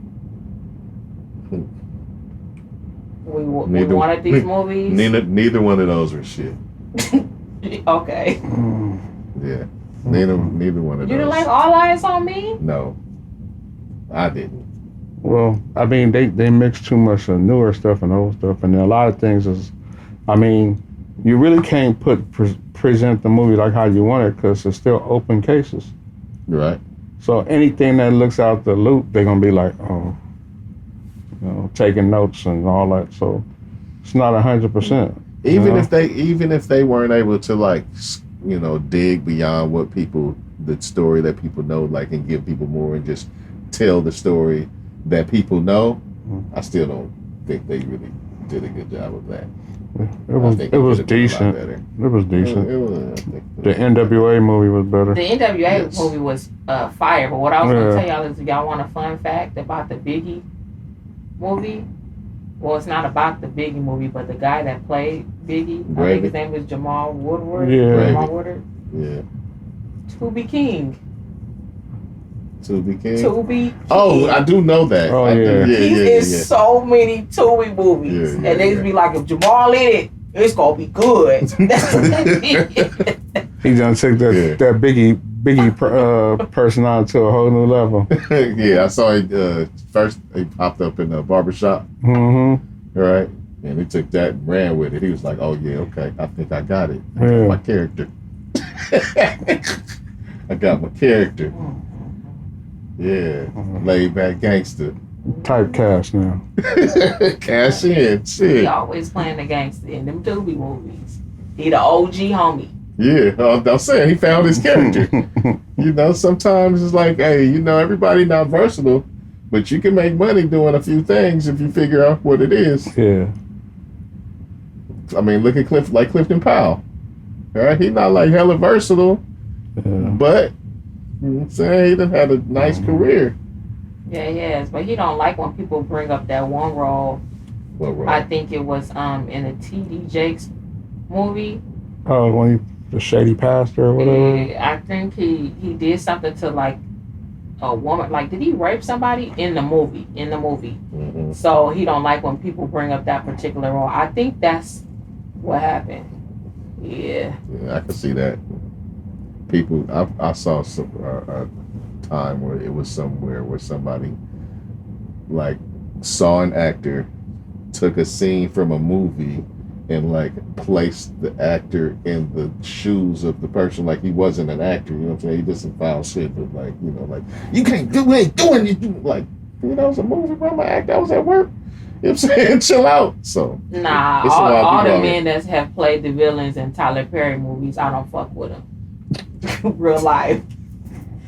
We wanted these movies. Neither one of those are shit. Okay. Yeah. Neither one of those. You didn't like All Eyes on Me? No, I didn't. Well, I mean, they mix too much of newer stuff and old stuff, and a lot of things is, you really can't present the movie like how you want it because it's still open cases. Right. So anything that looks out the loop, they're gonna be like, taking notes and all that. So it's not 100%. Even if they weren't able to like, dig beyond what the story that people know, like, and give people more and just tell the story that people know, I still don't think they really did a good job of that. It was decent. It was decent. The NWA movie was better. The NWA movie was fire. But what I was going to tell y'all is, if y'all want a fun fact about the Biggie movie, well, it's not about the Biggie movie, but the guy that played Biggie, I think his name was Jamal Woodward. Yeah. Jamal Woodward. Yeah. Tubi King. Tubi King? Tubi King. Oh, I do know that. Oh, yeah. He's in so many Tubi movies. And they just be like, if Jamal in it, it's going to be good. He done took that Biggie personality to a whole new level. Yeah, I saw it first. He popped up in a barbershop. Mm-hmm. Right? And he took that and ran with it. He was like, oh, yeah, okay. I think I got it. I got my character. I got my character. Yeah. Laid back gangster. Typecast now. Cash in. Shit. He always playing the gangster in them Tubi movies. He the OG homie. Yeah, I'm saying he found his character. Sometimes it's like, hey, everybody not versatile, but you can make money doing a few things if you figure out what it is. Yeah. I mean, look at Clifton Powell. All right, he's not like hella versatile, but I'm saying he done had a nice career. Yeah, he has, but he don't like when people bring up that one role. What role? I think it was in a T.D. Jakes movie. Oh, when the shady pastor or whatever. Yeah, I think he did something to like a woman. Like, did he rape somebody in the movie? Mm-hmm. So he don't like when people bring up that particular role. I think that's what happened. Yeah. Yeah, I can see that. People, I saw a time where it was somewhere where somebody like saw an actor, took a scene from a movie, and like placed the actor in the shoes of the person, like he wasn't an actor. You know what I'm saying? He did some foul shit, but like, like, you ain't doing it. Like, it's a movie, bro. My actor, I was at work. You know what I'm saying? Chill out. So nah, all the men that have played the villains in Tyler Perry movies, I don't fuck with them. Real life.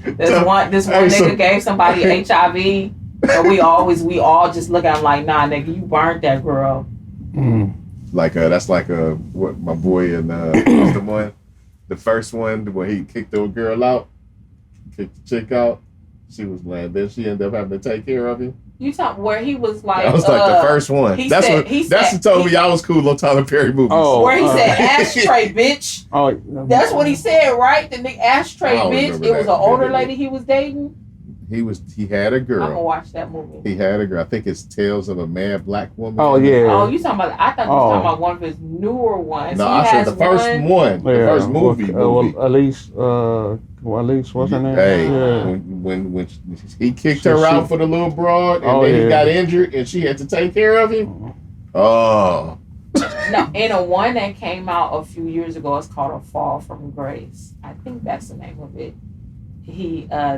This one nigga gave somebody HIV, and we all just look at him like, nah, nigga, you burnt that girl. Like that's like what my boy in what's the first one where he kicked the girl out, kicked the chick out. She was glad. Then she ended up having to take care of him. You talk where he was like. That was like the first one. That's what told me I was cool on Tyler Perry movies. Oh, where he said ashtray, bitch. Oh, that's what he said, right? The nigga ashtray, bitch. It was an older lady he was dating. He had a girl. I'm gonna watch that movie. He had a girl. I think it's Tales of a Mad Black Woman. Oh yeah. Oh, you talking about? I thought you were talking about one of his newer ones. No, I said the first one. The first movie. Elise, what's her name? Hey, when he kicked her out for the little broad, and then he got injured, and she had to take care of him. Oh. No, and a one that came out a few years ago, it's called A Fall from Grace. I think that's the name of it.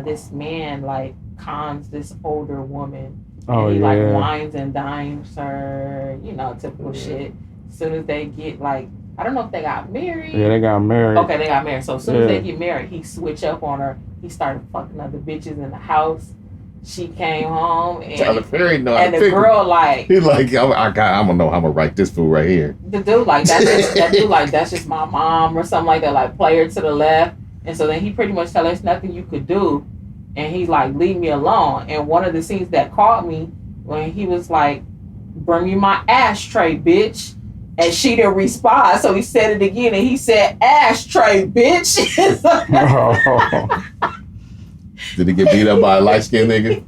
This man like cons this older woman, and he like wines and dines her, typical shit. As soon as they get like, I don't know if they got married. Yeah, they got married. Okay, they got married. So as soon as they get married, he switched up on her. He started fucking other bitches in the house. She came home and Tyler Perry and the girl like he's like, I don't know how I'm gonna write this fool right here. The dude like that's just my mom or something like that. Like play her to the left, and so then he pretty much tell her there's nothing you could do. And he's like, leave me alone. And one of the scenes that caught me when he was like, bring me my ashtray, bitch. And she didn't respond. So he said it again. And he said, ashtray, bitch. Did he get beat up by a light-skinned nigga?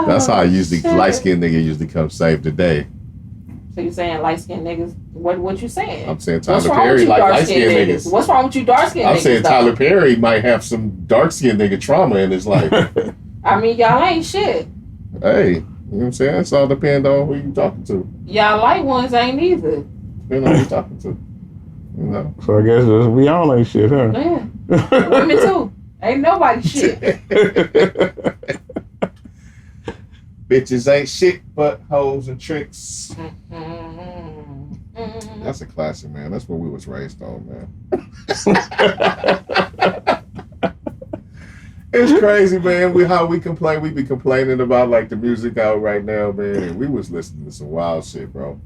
That's how light-skinned nigga usually come save the day. So you saying light-skinned niggas? What you saying? I'm saying Tyler Perry like light-skinned niggas. What's wrong with you dark-skinned niggas? I'm saying Tyler Perry might have some dark-skinned nigga trauma in his life. I mean, y'all ain't shit. Hey, you know what I'm saying? It's all depend on who you talking to. Y'all light ones ain't either. Depend on who you talking to. So I guess we all ain't shit, huh? Yeah. Women too. Ain't nobody shit. Bitch Bitches ain't shit but hoes and tricks. That's a classic, man. That's what we was raised on, man. It's crazy, man. How we complain. We be complaining about like the music out right now, man. And we was listening to some wild shit, bro.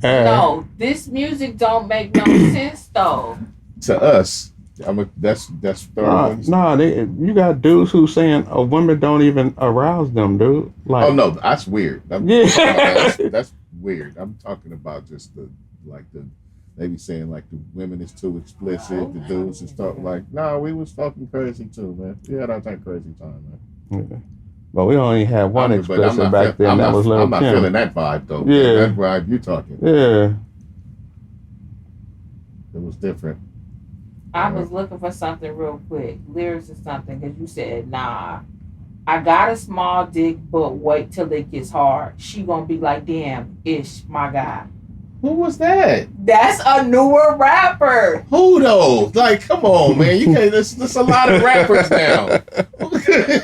No, this music don't make no sense though. To us, that's you got dudes who saying a woman don't even arouse them, dude. Like, oh no, that's weird. That's weird. I'm talking about just they be saying like the women is too explicit, the dudes is talking like, nah, we was talking crazy too, man. We had our time crazy time, man. Yeah. But we only had one explicit back then. That was Little I'm not Kim. feeling that vibe though. Yeah, that vibe you talking. Yeah, it was different. I was looking for something real quick, lyrics or something, because you said, nah, I got a small dick, but wait till it gets hard. She gonna be like, damn, ish, my guy. Who was that? That's a newer rapper. Who though? Like, come on, man. You can't. There's a lot of rappers now.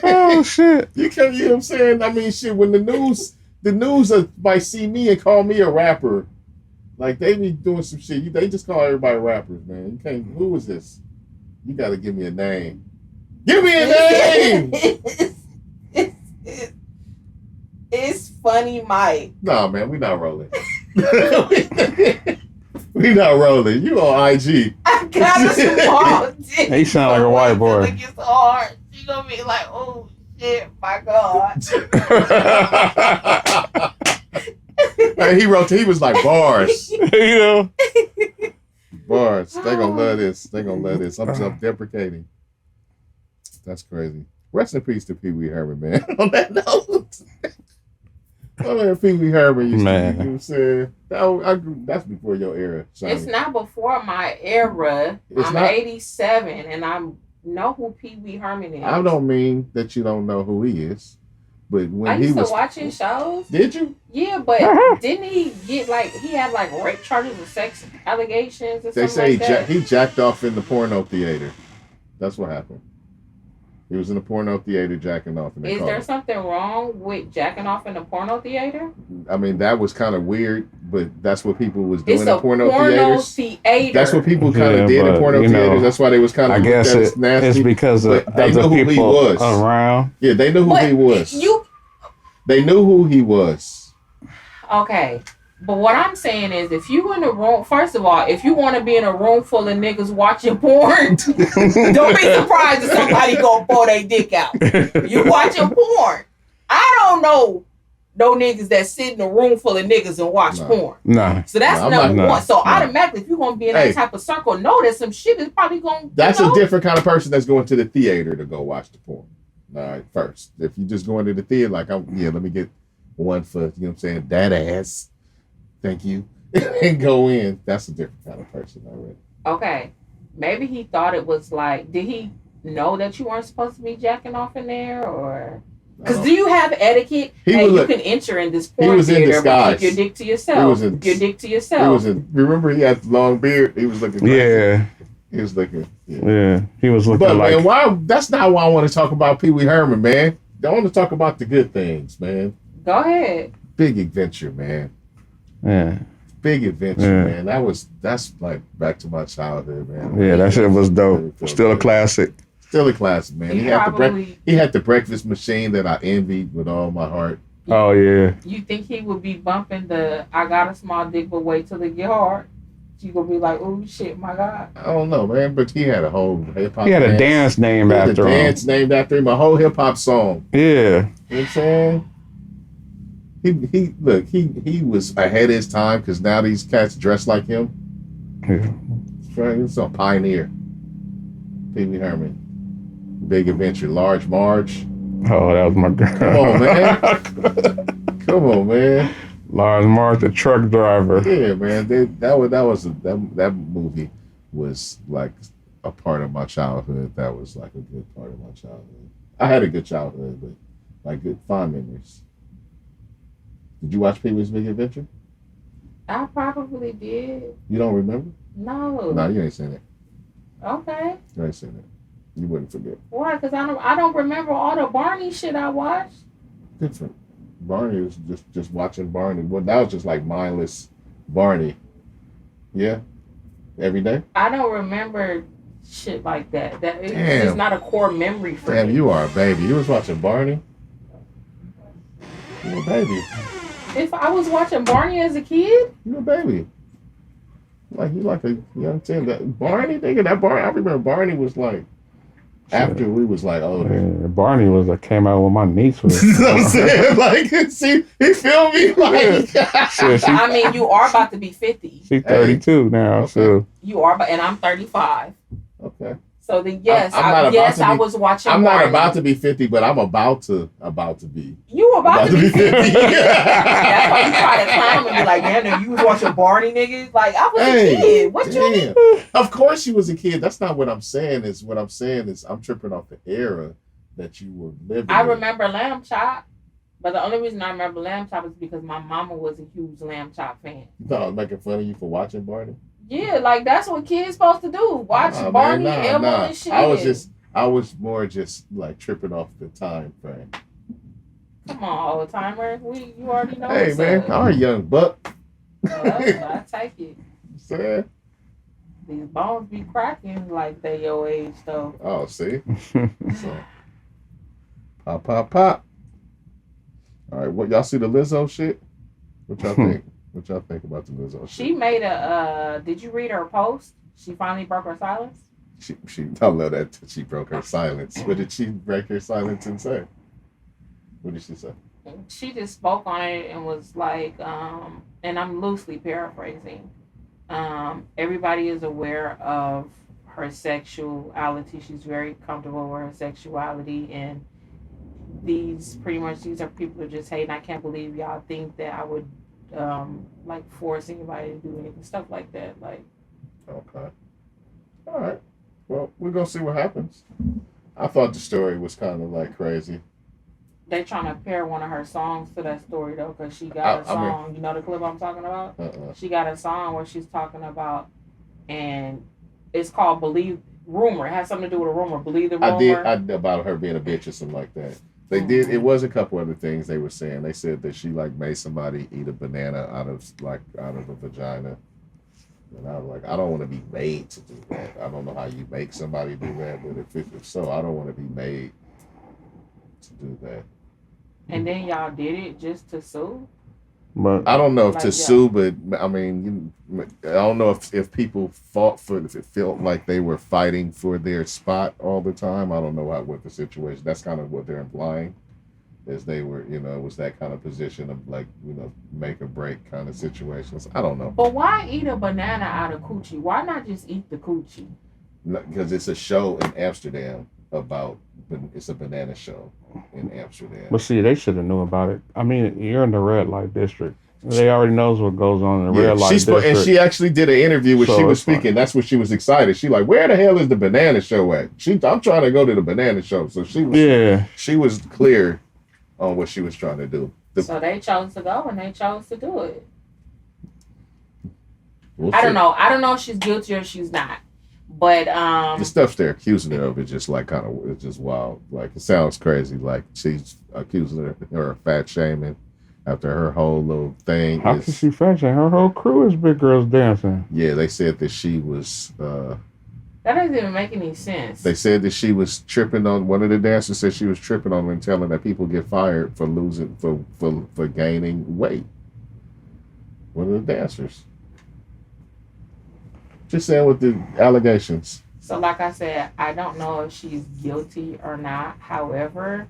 Oh shit. You can't. You know what I'm saying? I mean, shit. When the news might see me and call me a rapper, like they be doing some shit. They just call everybody rappers, man. You can't. Who is this? You got to give me a name. Give me a name. It's Funny Mike. No, man. We not rolling. We not rolling. You on IG. I got a small dick. He sound like a white boy. It gets hard. She gonna be like, oh shit, my God. He was like bars. You know? Bars. They gonna love this. I'm self-deprecating. That's crazy. Rest in peace to Pee Wee Herman, man. On that note. Oh man, Pee Wee Herman used to, you know what I'm saying? That's before your era, Shanni. It's not before my era. I'm 87 and I know who Pee Wee Herman is. I don't mean that you don't know who he is. But when I used to watch his shows. Did you? Yeah, but didn't he get he had rape charges and sex allegations or they something say he jacked off in the porno theater. That's what happened. He was in a porno theater jacking off. Is there something wrong with jacking off in a porno theater? I mean, that was kind of weird, but that's what people was doing in porno theaters. That's what people kind of did in porno theaters. That's why they was kind of. I guess it's because they knew who he was around. Yeah, they knew who he was. They knew who he was. Okay. But what I'm saying is, if you in a room, first of all, if you want to be in a room full of niggas watching porn, don't be surprised if somebody gonna pull their dick out. You watching porn. I don't know no niggas that sit in a room full of niggas and watch porn. Nah. So that's number one. So automatically, if you're gonna be in that type of circle, know that some shit is probably gonna. That's a different kind of person that's going to the theater to go watch the porn. All right, first, if you just going to the theater, like let me get one for, you know what I'm saying, that ass. Thank you. And go in. That's a different kind of person already. Okay. Maybe he thought it was did he know that you weren't supposed to be jacking off in there, or because do you have etiquette? You can enter in this porn theater, but keep your dick to yourself. Remember he had the long beard? He was looking crazy. Yeah. He was looking. Yeah. He was looking but, man, why? That's not why I want to talk about Pee Wee Herman, man. I want to talk about the good things, man. Go ahead. Big Adventure, man. Yeah. Big Adventure, man. That's like back to my childhood, man. Yeah, that shit was dope. Still a classic. Still a classic, man. He had the breakfast machine that I envied with all my heart. Oh yeah. You think he would be bumping the "I got a small dick, but wait till it get hard"? You gonna be like, "Oh shit, my God." I don't know, man, but he had a whole hip hop. He had a dance named after him. Dance named after him. A whole hip hop song. Yeah. You know what I'm saying? He was ahead of his time because now these cats dress like him. Yeah. He's a pioneer. Pee Wee Herman. Big Adventure. Large Marge. Oh, that was my girl. Come on, man. Come on, man. Large Marge, the truck driver. Yeah, man. That movie was like a part of my childhood. That was like a good part of my childhood. I had a good childhood, but like good fond memories. Did you watch Pee Wee's Big Adventure? I probably did. You don't remember? No. No, you ain't seen it. Okay. You ain't seen it. You wouldn't forget. Why? Because I don't remember all the Barney shit I watched. Different. Barney was just watching Barney. Well, that was just like mindless Barney. Yeah, every day. I don't remember shit like that. It's Damn. not a core memory for Damn, me. you are a baby. You was watching Barney. You a baby. If I was watching Barney as a kid, You a baby. Like you like a young teen. That Barney, nigga. That Barney. I remember Barney was like after we was like older. Yeah, Barney came out when my niece was. You know what I'm saying? Like, see, he feel me? Like, I mean, you are about to be 50. She's 32 now, okay. so. You are, and I'm 35. Okay. So then, yes, I was watching. I'm Barney. not about to be 50, but I'm about to be. You were about to be 50. 50. That's why you try to clown me and be like, damn, you was watching Barney, nigga. Like, I was a kid. What you mean? Of course you was a kid. That's not what I'm saying. What I'm saying is I'm tripping off the era that you were living I in. remember Lamb Chop, but the only reason I remember Lamb Chop is because my mama was a huge Lamb Chop fan. You thought I was making fun of you for watching Barney? Yeah, like that's what kids supposed to do. Watch Barney, Elmo, and shit. I was more just like tripping off the time frame. Come on, old timer. You already know. Hey man, I'm a young buck. I take it. Saying? These bones be cracking like they your age though. Oh, see? So, pop. All right, what y'all see the Lizzo shit? What y'all think? What y'all think about the Lizzo shit? She made did you read her post? She finally broke her silence? I love that she broke her silence. What did she break her silence and say? What did she say? She just spoke on it and was like, and I'm loosely paraphrasing. Everybody is aware of her sexuality. She's very comfortable with her sexuality, and these are people who just hating. I can't believe y'all think that I would like force anybody to do anything, stuff like that. Like, okay, all right. Well, we're gonna see what happens. I thought the story was kind of like crazy. They trying to pair one of her songs to that story though, because she got a song. You know the clip I'm talking about? She got a song where she's talking about, and it's called "Believe Rumor." It has something to do with a rumor. Believe the rumor. I did about her being a bitch or something like that. They did. It was a couple other things they were saying. They said that she like made somebody eat a banana out of a vagina. And I was like, I don't want to be made to do that. I don't know how you make somebody do that, but if so, I don't want to be made to do that. And then y'all did it just to sue? But I don't know if to sue, but I mean, I don't know if people if it felt like they were fighting for their spot all the time. I don't know what the situation. That's kind of what they're implying, is they were, it was that kind of position of like, make or break kind of situations. I don't know. But why eat a banana out of coochie? Why not just eat the coochie? Because it's a show in Amsterdam it's a banana show in Amsterdam. But see, they should have knew about it. I mean, you're in the red light district. They already knows what goes on in the red light district. And she actually did an interview when she was speaking. Fine. That's what she was excited. She like, where the hell is the banana show at? I'm trying to go to the banana show. So she was clear on what she was trying to do. So they chose to go and they chose to do it. I don't know. I don't know if she's guilty or she's not. But the stuff they're accusing her of is just like it's just wild. Like it sounds crazy. Like she's accusing her of fat shaming after her whole little thing. How can she fat shame? Her whole crew is big girls dancing. Yeah, they said that she was. That doesn't even make any sense. They said that she was tripping on. One of the dancers said she was tripping on and telling that people get fired for losing for gaining weight. One of the dancers. Just saying with the allegations. So like I said, I don't know if she's guilty or not. However,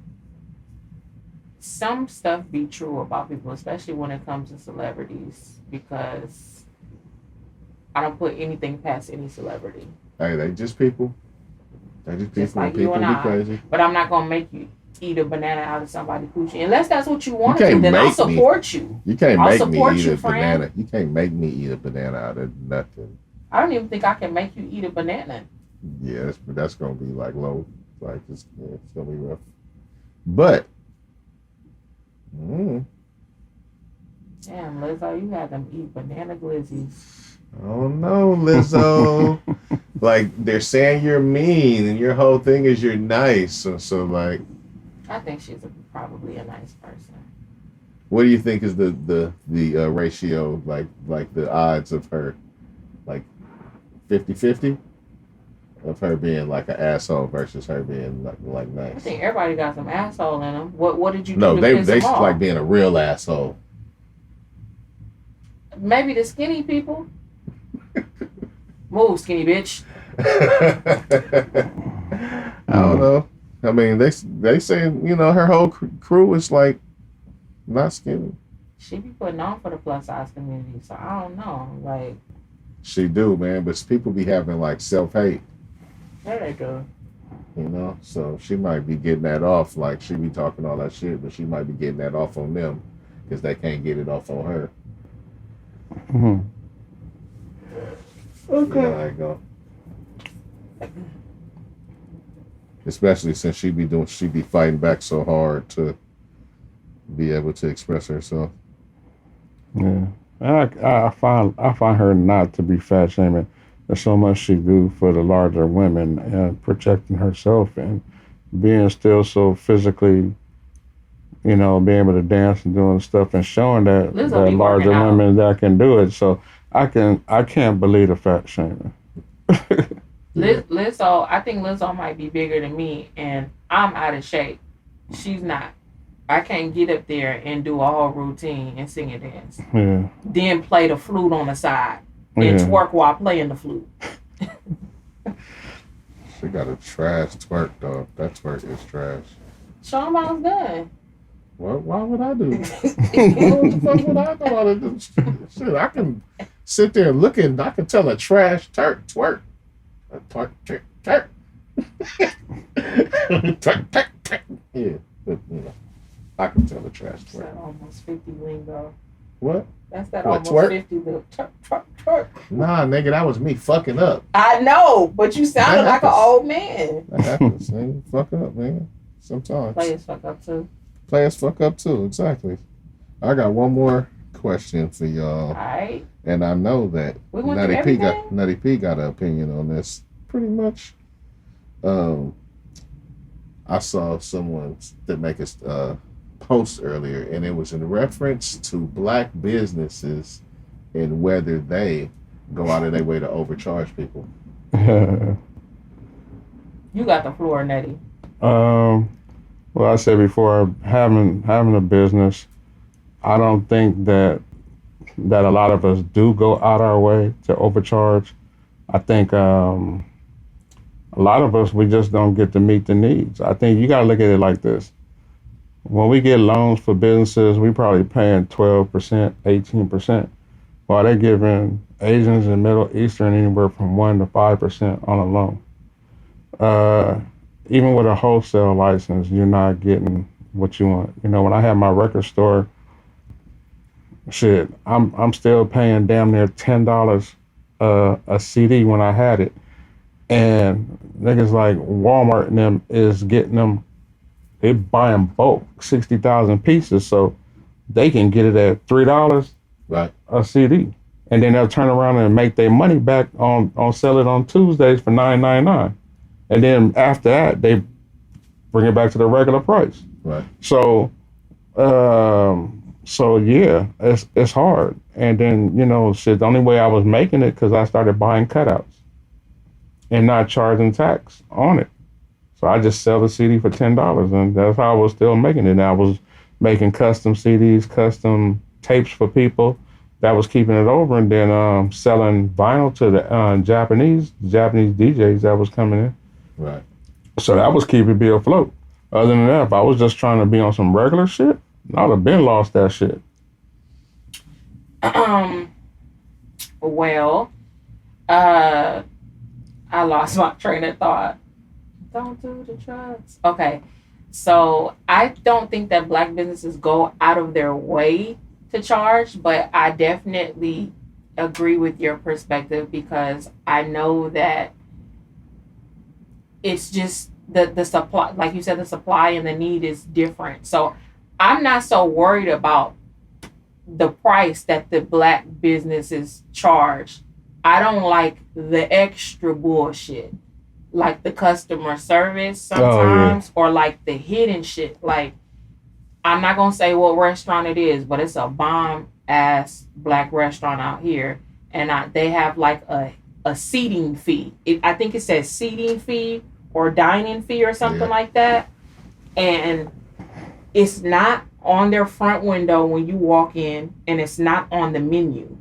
some stuff be true about people, especially when it comes to celebrities, because I don't put anything past any celebrity. Hey, they just people. They just people. Just like people you and be crazy. But I'm not gonna make you eat a banana out of somebody's coochie unless that's what you want to do. Then I'll support you. You can't make me eat a banana. You can't make me eat a banana out of nothing. I don't even think I can make you eat a banana. Yeah, that's gonna be like low. Like it's gonna be rough. But damn, Lizzo, you had them eat banana glizzies. Oh no, Lizzo. Like they're saying you're mean and your whole thing is you're nice. So like I think she's probably a nice person. What do you think is the ratio, like the odds of her, like 50-50 of her being like an asshole versus her being like I nice? think everybody got some asshole in them. What did you do No, to they piss them off? like being a real asshole. Maybe the skinny people. Move, skinny bitch. I don't know. I mean, they say, you know, her whole crew is like not skinny. She be putting on for the plus size community, so I don't know. Like, She do, man, but people be having like self-hate, there they go. you know. So she might be getting that off. Like she be talking all that shit, but she might be getting that off on them because they can't get it off on her. Mm-hmm. Okay. You know how it go. Especially since she be fighting back so hard to be able to express herself. Yeah, I find her not to be fat shaming. There's so much she do for the larger women and protecting herself and being still so physically, you know, being able to dance and doing stuff and showing that Lizzo be larger working out. women that can do it. So I can't believe the fat shaming. Lizzo, I think Lizzo might be bigger than me, and I'm out of shape. She's not. I can't get up there and do a whole routine and sing and dance. Yeah. Then play the flute on the side and Yeah. twerk while playing the flute. She got a trash twerk, dog. That twerk is trash. Show 'em how it's done. Why would I do that? What the fuck would I know how to do? Shit, I can sit there looking. I can tell a trash twerk. A twerk. Twerk. Yeah, but, you know, I can tell a trash That's that twerk. almost 50 lingo. What? That's that What, almost twerk? 50 little twerk. Nah, nigga, that was me fucking up. I know, but you sounded That like an happens. old man. That happens, man. Fuck up, man. Sometimes. Players fuck up too. Players fuck up too, exactly. I got one more question for y'all. Alright. And I know that We went through everything? Nutty P got an opinion on this pretty much. I saw someone that make a post earlier, and it was in reference to black businesses and whether they go out of their way to overcharge people. You got the floor, Nutty. Well, I said before, having a business, I don't think that a lot of us do go out our way to overcharge. I think a lot of us, we just don't get to meet the needs. I think you got to look at it like this. When we get loans for businesses, we probably paying 12%, 18%, while they're giving Asians and Middle Eastern anywhere from 1% to 5% on a loan. Even with a wholesale license, you're not getting what you want. You know, when I had my record store, shit, I'm still paying damn near $10 a CD when I had it, and niggas like Walmart and them is getting them. They buying bulk 60,000 pieces, so they can get it at $3 Right. a CD, and then they'll turn around and make their money back on sell it on Tuesdays for $9.99, and then after that they bring it back to the regular price. Right. So, yeah, it's hard. And then, you know, shit, the only way I was making it because I started buying cutouts and not charging tax on it. So I just sell the CD for $10, and that's how I was still making it. And I was making custom CDs, custom tapes for people. That was keeping it over, and then selling vinyl to the Japanese DJs that was coming in. Right. So that was keeping me afloat. Other than that, if I was just trying to be on some regular shit, I'd have been lost that shit. Well, I lost my train of thought. Don't do the drugs. Okay. So I don't think that black businesses go out of their way to charge, but I definitely agree with your perspective because I know that it's just the supply, like you said, the supply and the need is different. So I'm not so worried about the price that the black businesses charge. I don't like the extra bullshit, like the customer service sometimes, or like the hidden shit. Like, I'm not gonna say what restaurant it is, but it's a bomb ass black restaurant out here, and they have like a seating fee. I think it says seating fee or dining fee or something like that, and it's not on their front window when you walk in, and it's not on the menu.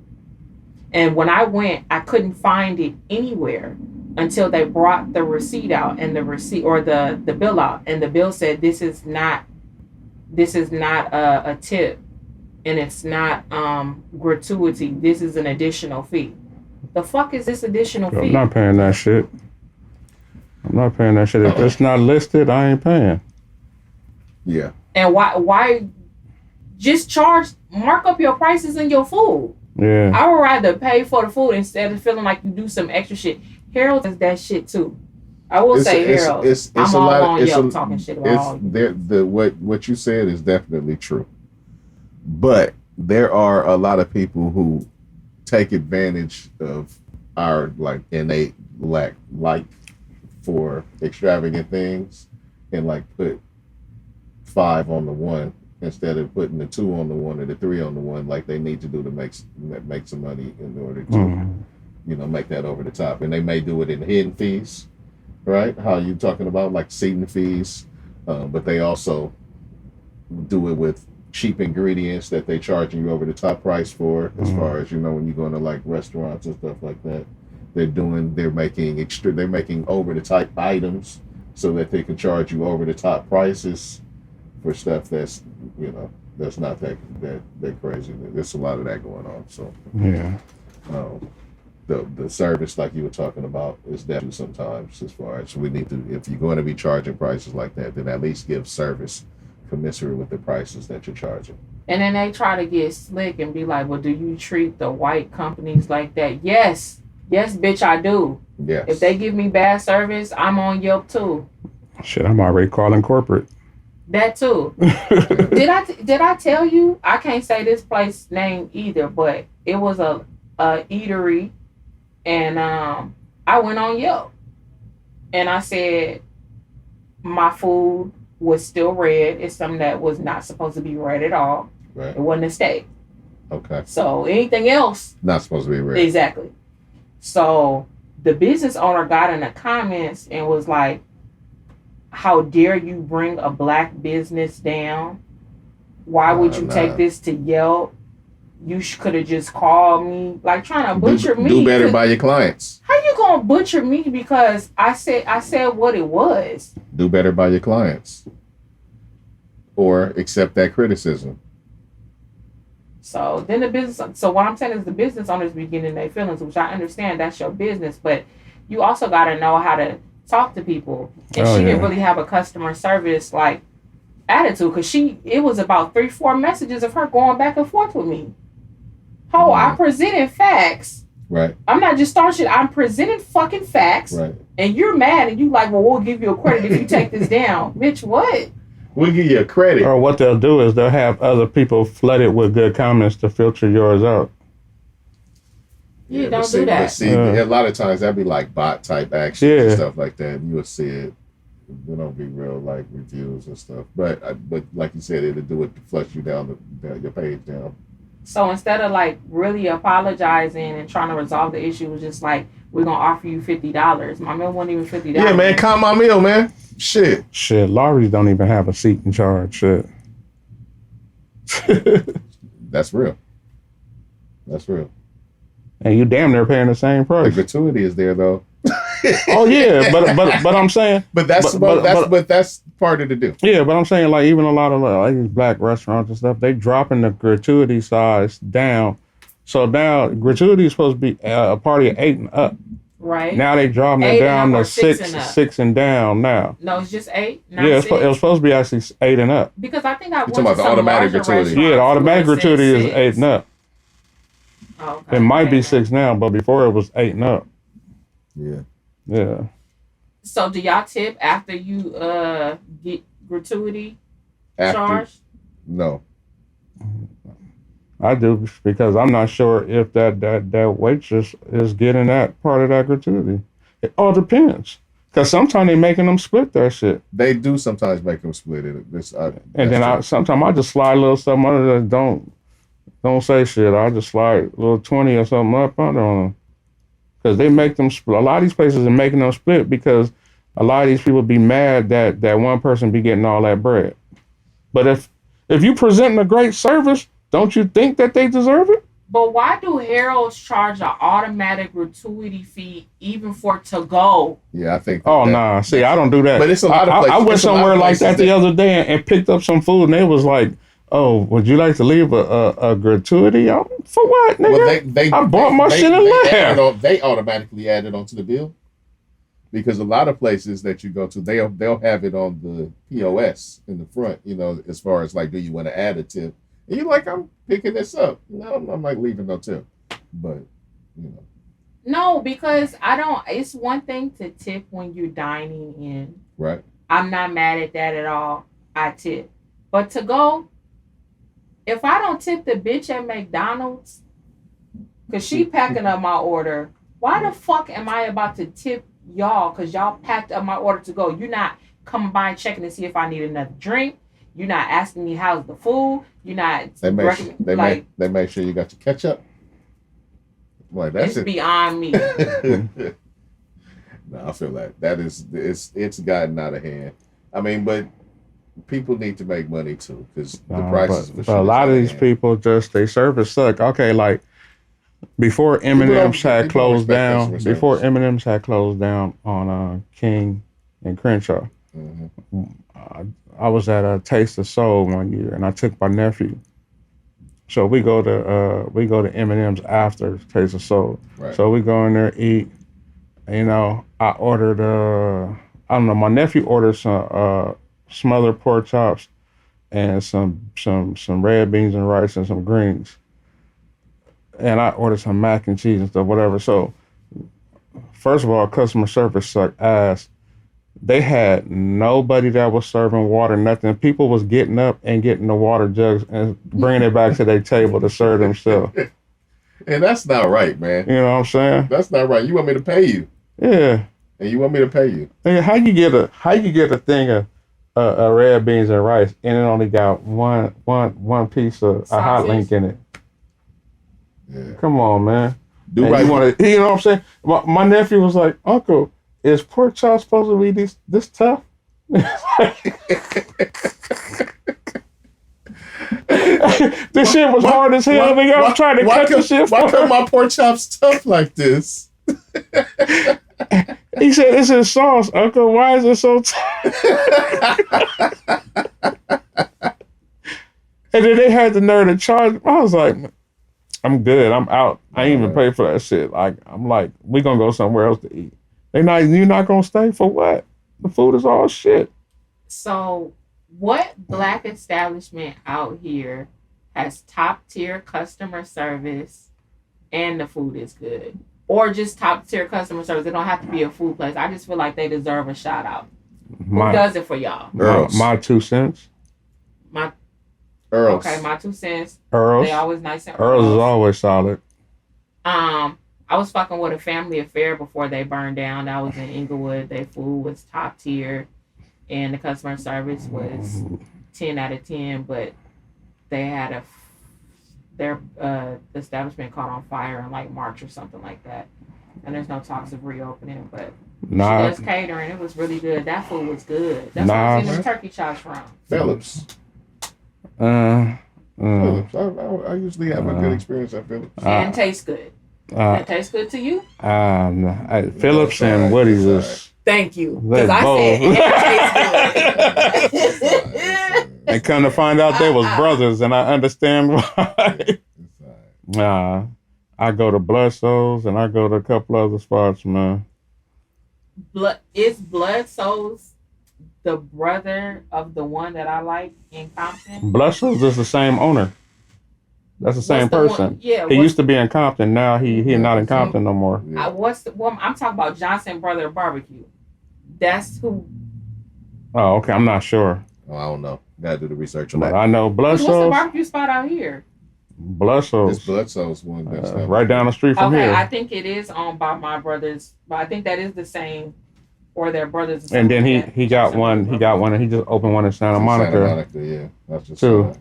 And when I went, I couldn't find it anywhere until they brought the receipt out, and the receipt or the bill out, and the bill said this is not a tip, and it's not gratuity. This is an additional fee. The fuck is this additional fee? I'm not paying that shit. If it's not listed, I ain't paying. Yeah. And why just mark up your prices in your food? Yeah. I would rather pay for the food instead of feeling like you do some extra shit. Harold does that shit too. I will say Harold. I'm all on Yelp talking shit about all what you said is definitely true. But there are a lot of people who take advantage of our like innate like for extravagant things and like put 5 on the 1 instead of putting the 2 on the 1 or the 3 on the 1 like they need to do to make some money in order to make that over the top. And they may do it in hidden fees, right? How you talking about like seating fees, but they also do it with cheap ingredients that they charging you over the top price for, as far as when you go into like restaurants and stuff like that. They're making over the top items so that they can charge you over the top prices for stuff that's that's not that crazy. There's a lot of that going on. So yeah, the service like you were talking about is definitely sometimes, as far as we need to, if you're going to be charging prices like that, then at least give service commensurate with the prices that you're charging. And then they try to get slick and be like, well, do you treat the white companies like that? Yes, bitch, I do. Yes. If they give me bad service, I'm on Yelp too. Shit, I'm already calling corporate. That too. Did I tell you? I can't say this place name either, but it was a eatery, and I went on Yelp, and I said my food was still red. It's something that was not supposed to be red at all. Right. It wasn't a steak. Okay. So anything else not supposed to be red. Exactly. So the business owner got in the comments and was like, how dare you bring a black business down? Why would you take this to Yelp? You could have just called me, like trying to butcher me. Do better by your clients. How you gonna butcher me because I said what it was? Do better by your clients, or accept that criticism. So then what I'm saying is the business owners be getting their feelings, which I understand that's your business, but you also got to know how to talk to people. And she didn't really have a customer service like attitude, because it was about 3-4 messages of her going back and forth with me. I presented facts. Right. I'm not just starting shit. I'm presenting fucking facts. Right. And you're mad and you like, well, we'll give you a credit if you take this down. Bitch, what? We'll give you a credit. Or what they'll do is they'll have other people flooded with good comments to filter yours out. Yeah, don't do that. See, a lot of times that'd be like bot type action and stuff like that. You will see it. They don't be real like reviews and stuff. But like you said, it'll do it to flush you down your page down. So instead of like really apologizing and trying to resolve the issue, it was just like, we're gonna offer you $50. My meal wasn't even $50. Yeah, man, count my meal, man. Shit, Lawry's don't even have a seat in charge. Shit. That's real. And you damn near paying the same price. The gratuity is there though. Oh yeah, but I'm saying. But that's part of the deal. Yeah, but I'm saying like even a lot of like these black restaurants and stuff, they dropping the gratuity size down. So now gratuity is supposed to be a party of 8 and up. Right. Now they dropping it down to 6 and down now. No, it's just 8. Yeah, it was supposed to be actually 8 and up. Because I think I went talking about the automatic gratuity. Yeah, the automatic gratuity is 8 and up. Okay. It might be 6 now, but before it was 8 and up. Yeah. Yeah. So do y'all tip after you get gratuity charged? No. I do, because I'm not sure if that waitress is getting that part of that gratuity. It all depends. Because sometimes they making them split that shit. They do sometimes make them split it. And then sometimes I just slide a little something under that. Don't say shit. I just slide a little 20 or something up under on them. Because they make them split. A lot of these places are making them split because a lot of these people be mad that one person be getting all that bread. But if you presenting a great service, don't you think that they deserve it? But why do Harold's charge an automatic gratuity fee even for to go? Yeah, I think. Nah. See, I don't do that. But it's a lot of places. I went somewhere like that the other day and picked up some food, and they was like, "Oh, would you like to leave a gratuity?" For what, nigga? I bought my shit in there. They automatically add it onto the bill because a lot of places that you go to, they'll have it on the POS in the front. You know, as far as like, do you want to add a tip? And you're like, I'm picking this up. No, I'm like leaving no tip. But, you know. No, because it's one thing to tip when you're dining in. Right. I'm not mad at that at all. I tip. But to go, if I don't tip the bitch at McDonald's, because she packing up my order, why the fuck am I about to tip y'all? Because y'all packed up my order to go. You're not coming by and checking to see if I need another drink. You're not asking me how's the food. You're not. They make sure you got your ketchup. Like that's it's beyond me. No, I feel like that is it's gotten out of hand. I mean, but people need to make money too because the prices. But a lot of these people they service suck. Okay, like before M&M's had closed down. Before M&M's had closed down on King and Crenshaw. Mm-hmm. I was at a Taste of Soul one year, and I took my nephew. So we go to M&M's after Taste of Soul. Right. So we go in there eat. You know, I ordered I don't know. My nephew ordered some smothered pork chops and some red beans and rice and some greens. And I ordered some mac and cheese and stuff, whatever. So first of all, customer service sucked ass. They had nobody that was serving water, nothing. People was getting up and getting the water jugs and bringing it back to their table to serve themselves. And that's not right, man. You know what I'm saying? That's not right. You want me to pay you? Yeah. And you want me to pay you? And how you get a thing of red beans and rice and it only got one piece of a hot link in it? Yeah. Come on, man. You know what I'm saying? My nephew was like, "Uncle, is pork chop supposed to be this tough?" This shit was hard as hell. I'm trying to cut the shit. Why come my pork chops tough like this? He said, "It's in sauce, Uncle. Why is it so tough?" And then they had the nerve to charge. I was like, "I'm good. I'm out. I ain't even pay for that shit." Like, I'm like, we gonna go somewhere else to eat. You're not gonna stay for what? The food is all shit. So, what black establishment out here has top tier customer service and the food is good? Or just top tier customer service? It don't have to be a food place. I just feel like they deserve a shout out. Who does it for y'all? My 2 cents. Earls. Okay, my 2 cents. Earls. They always nice and Earls is always solid. I was fucking with a Family Affair before they burned down. That was in Inglewood. Their food was top tier, and the customer service was 10 out of 10. But they had their establishment caught on fire in like March or something like that, and there's no talks of reopening. But she does catering. It was really good. That food was good. That's where I'm getting the turkey chops from. Phillips. Phillips. I usually have a good experience at Phillips. And tastes good. That tastes good to you? No. Phillips and Woody's is. Thank you. Because I said it tastes good. And come to find out they was brothers, and I understand why. I go to Blood Souls and I go to a couple other spots, man. Is Blood Souls the brother of the one that I like in Compton? Blood Souls is the same owner. That's the same person. He used to be in Compton. Now he not in Compton no more. What's the one? I'm talking about Johnson Brother Barbecue. That's who. Oh, okay. I'm not sure. Oh, I don't know. Gotta do the research on that. I know Blood Souls. What's the barbecue spot out here? Blood Souls. It's Blood Souls one. Right down the street from here. I think it is owned by my brothers, but I think that is the same or their brothers. And then he got one. He got one, and he just opened one in Santa Monica. Santa Monica, yeah. That's just too.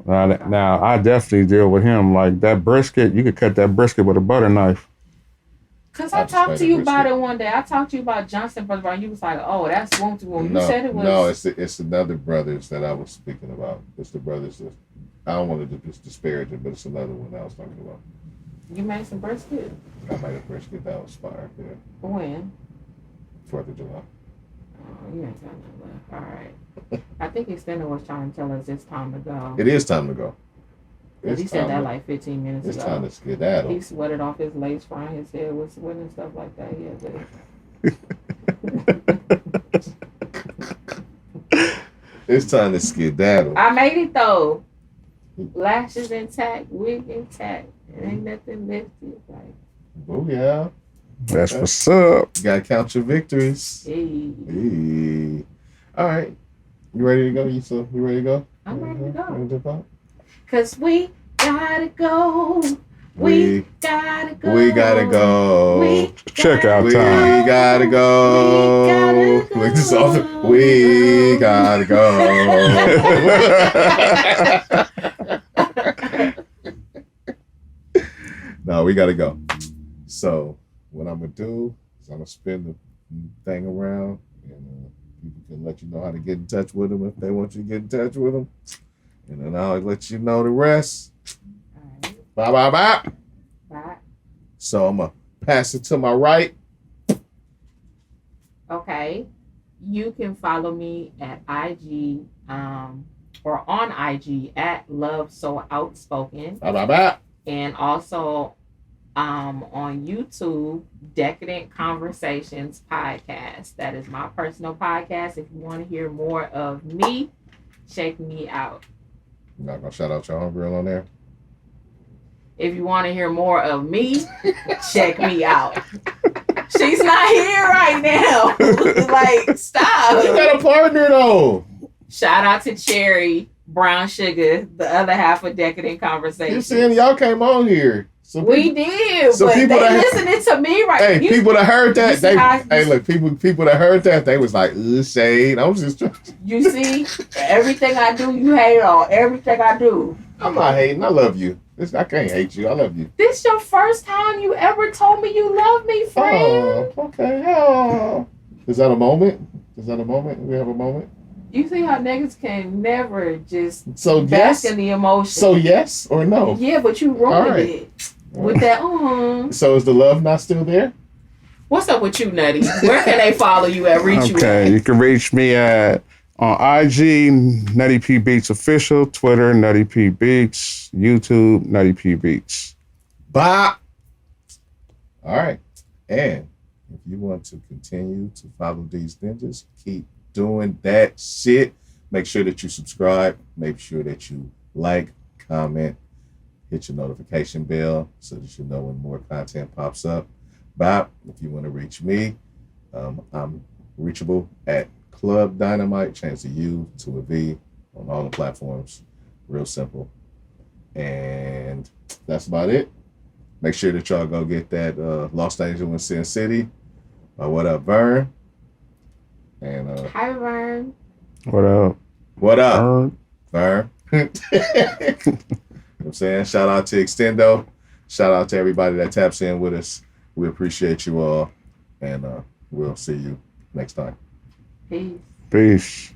Now I definitely deal with him like that brisket. You could cut that brisket with a butter knife. Cause I talked to you about it one day. I talked to you about Johnson Brothers, and you was like, "Oh, that's Boom to Boom." You said it was. No, it's another brothers that I was speaking about. It's the brothers that I don't want to just disparage it, but it's another one I was talking about. You made some brisket. I made a brisket that was fire. Yeah. When? 4th of July. Oh, you ain't telling that. All right. I think Extender was trying to tell us it's time to go. It is time to go. He said that like 15 minutes ago. It's time to skedaddle. He sweated off his lace front, his head was sweating and stuff like that. It's time to skedaddle. I made it though. Lashes intact, wig intact. It ain't nothing lifted. Like, oh yeah. That's what's up. You gotta count your victories. Hey. All right. You ready to go? You ready to go? I'm ready to go. Ready to go? Cause we gotta go. We gotta go. We gotta go. Check out We time. gotta go. We gotta go. No, we gotta go. So what I'm gonna do is I'm gonna spin the thing around, and people can let you know how to get in touch with them if they want you to get in touch with them, and then I'll let you know the rest. All right. Bye. Bye. So I'm gonna pass it to my right. Okay. You can follow me at IG or on IG at Love So Outspoken. Bye. And also on YouTube, Decadent Conversations Podcast. That is my personal podcast. If you want to hear more of me, check me out. You're not gonna shout out your homegirl on there? If you want to hear more of me, check me out. She's not here right now. Like, stop. You got a partner though. Shout out to Cherry, Brown Sugar, the other half of Decadent Conversations. You saying y'all came on here. We did, so but people they listening to me right now. Hey, people that heard that, people that heard that, they was like, shade. I was just trying. You see, everything I do, you hate on. Everything I do. I'm not hating. I love you. I can't hate you. I love you. This your first time you ever told me you love me, friend. Oh, okay. Oh. Is that a moment? We have a moment? You see how niggas can never just bask in the emotion. So yes or no? Yeah, but you ruined it. With that, So is the love not still there? What's up with you, Nutty? Where can they follow you at? Reach you at? Okay, you can reach me at on IG, Nutty P Beats Official, Twitter, Nutty P Beats, YouTube, Nutty P Beats. Bye. All right. And if you want to continue to follow these ninjas, keep doing that shit. Make sure that you subscribe. Make sure that you like, comment, hit your notification bell so that you know when more content pops up. Bob, if you want to reach me, I'm reachable at Club Dynamite, change the U to a V on all the platforms. Real simple. And that's about it. Make sure that y'all go get that Lost Angel in Sin City. What up, Vern? And hi, Vern. What up? What up, Vern? You know what I'm saying? Shout out to Extendo. Shout out to everybody that taps in with us. We appreciate you all. And we'll see you next time. Peace. Peace.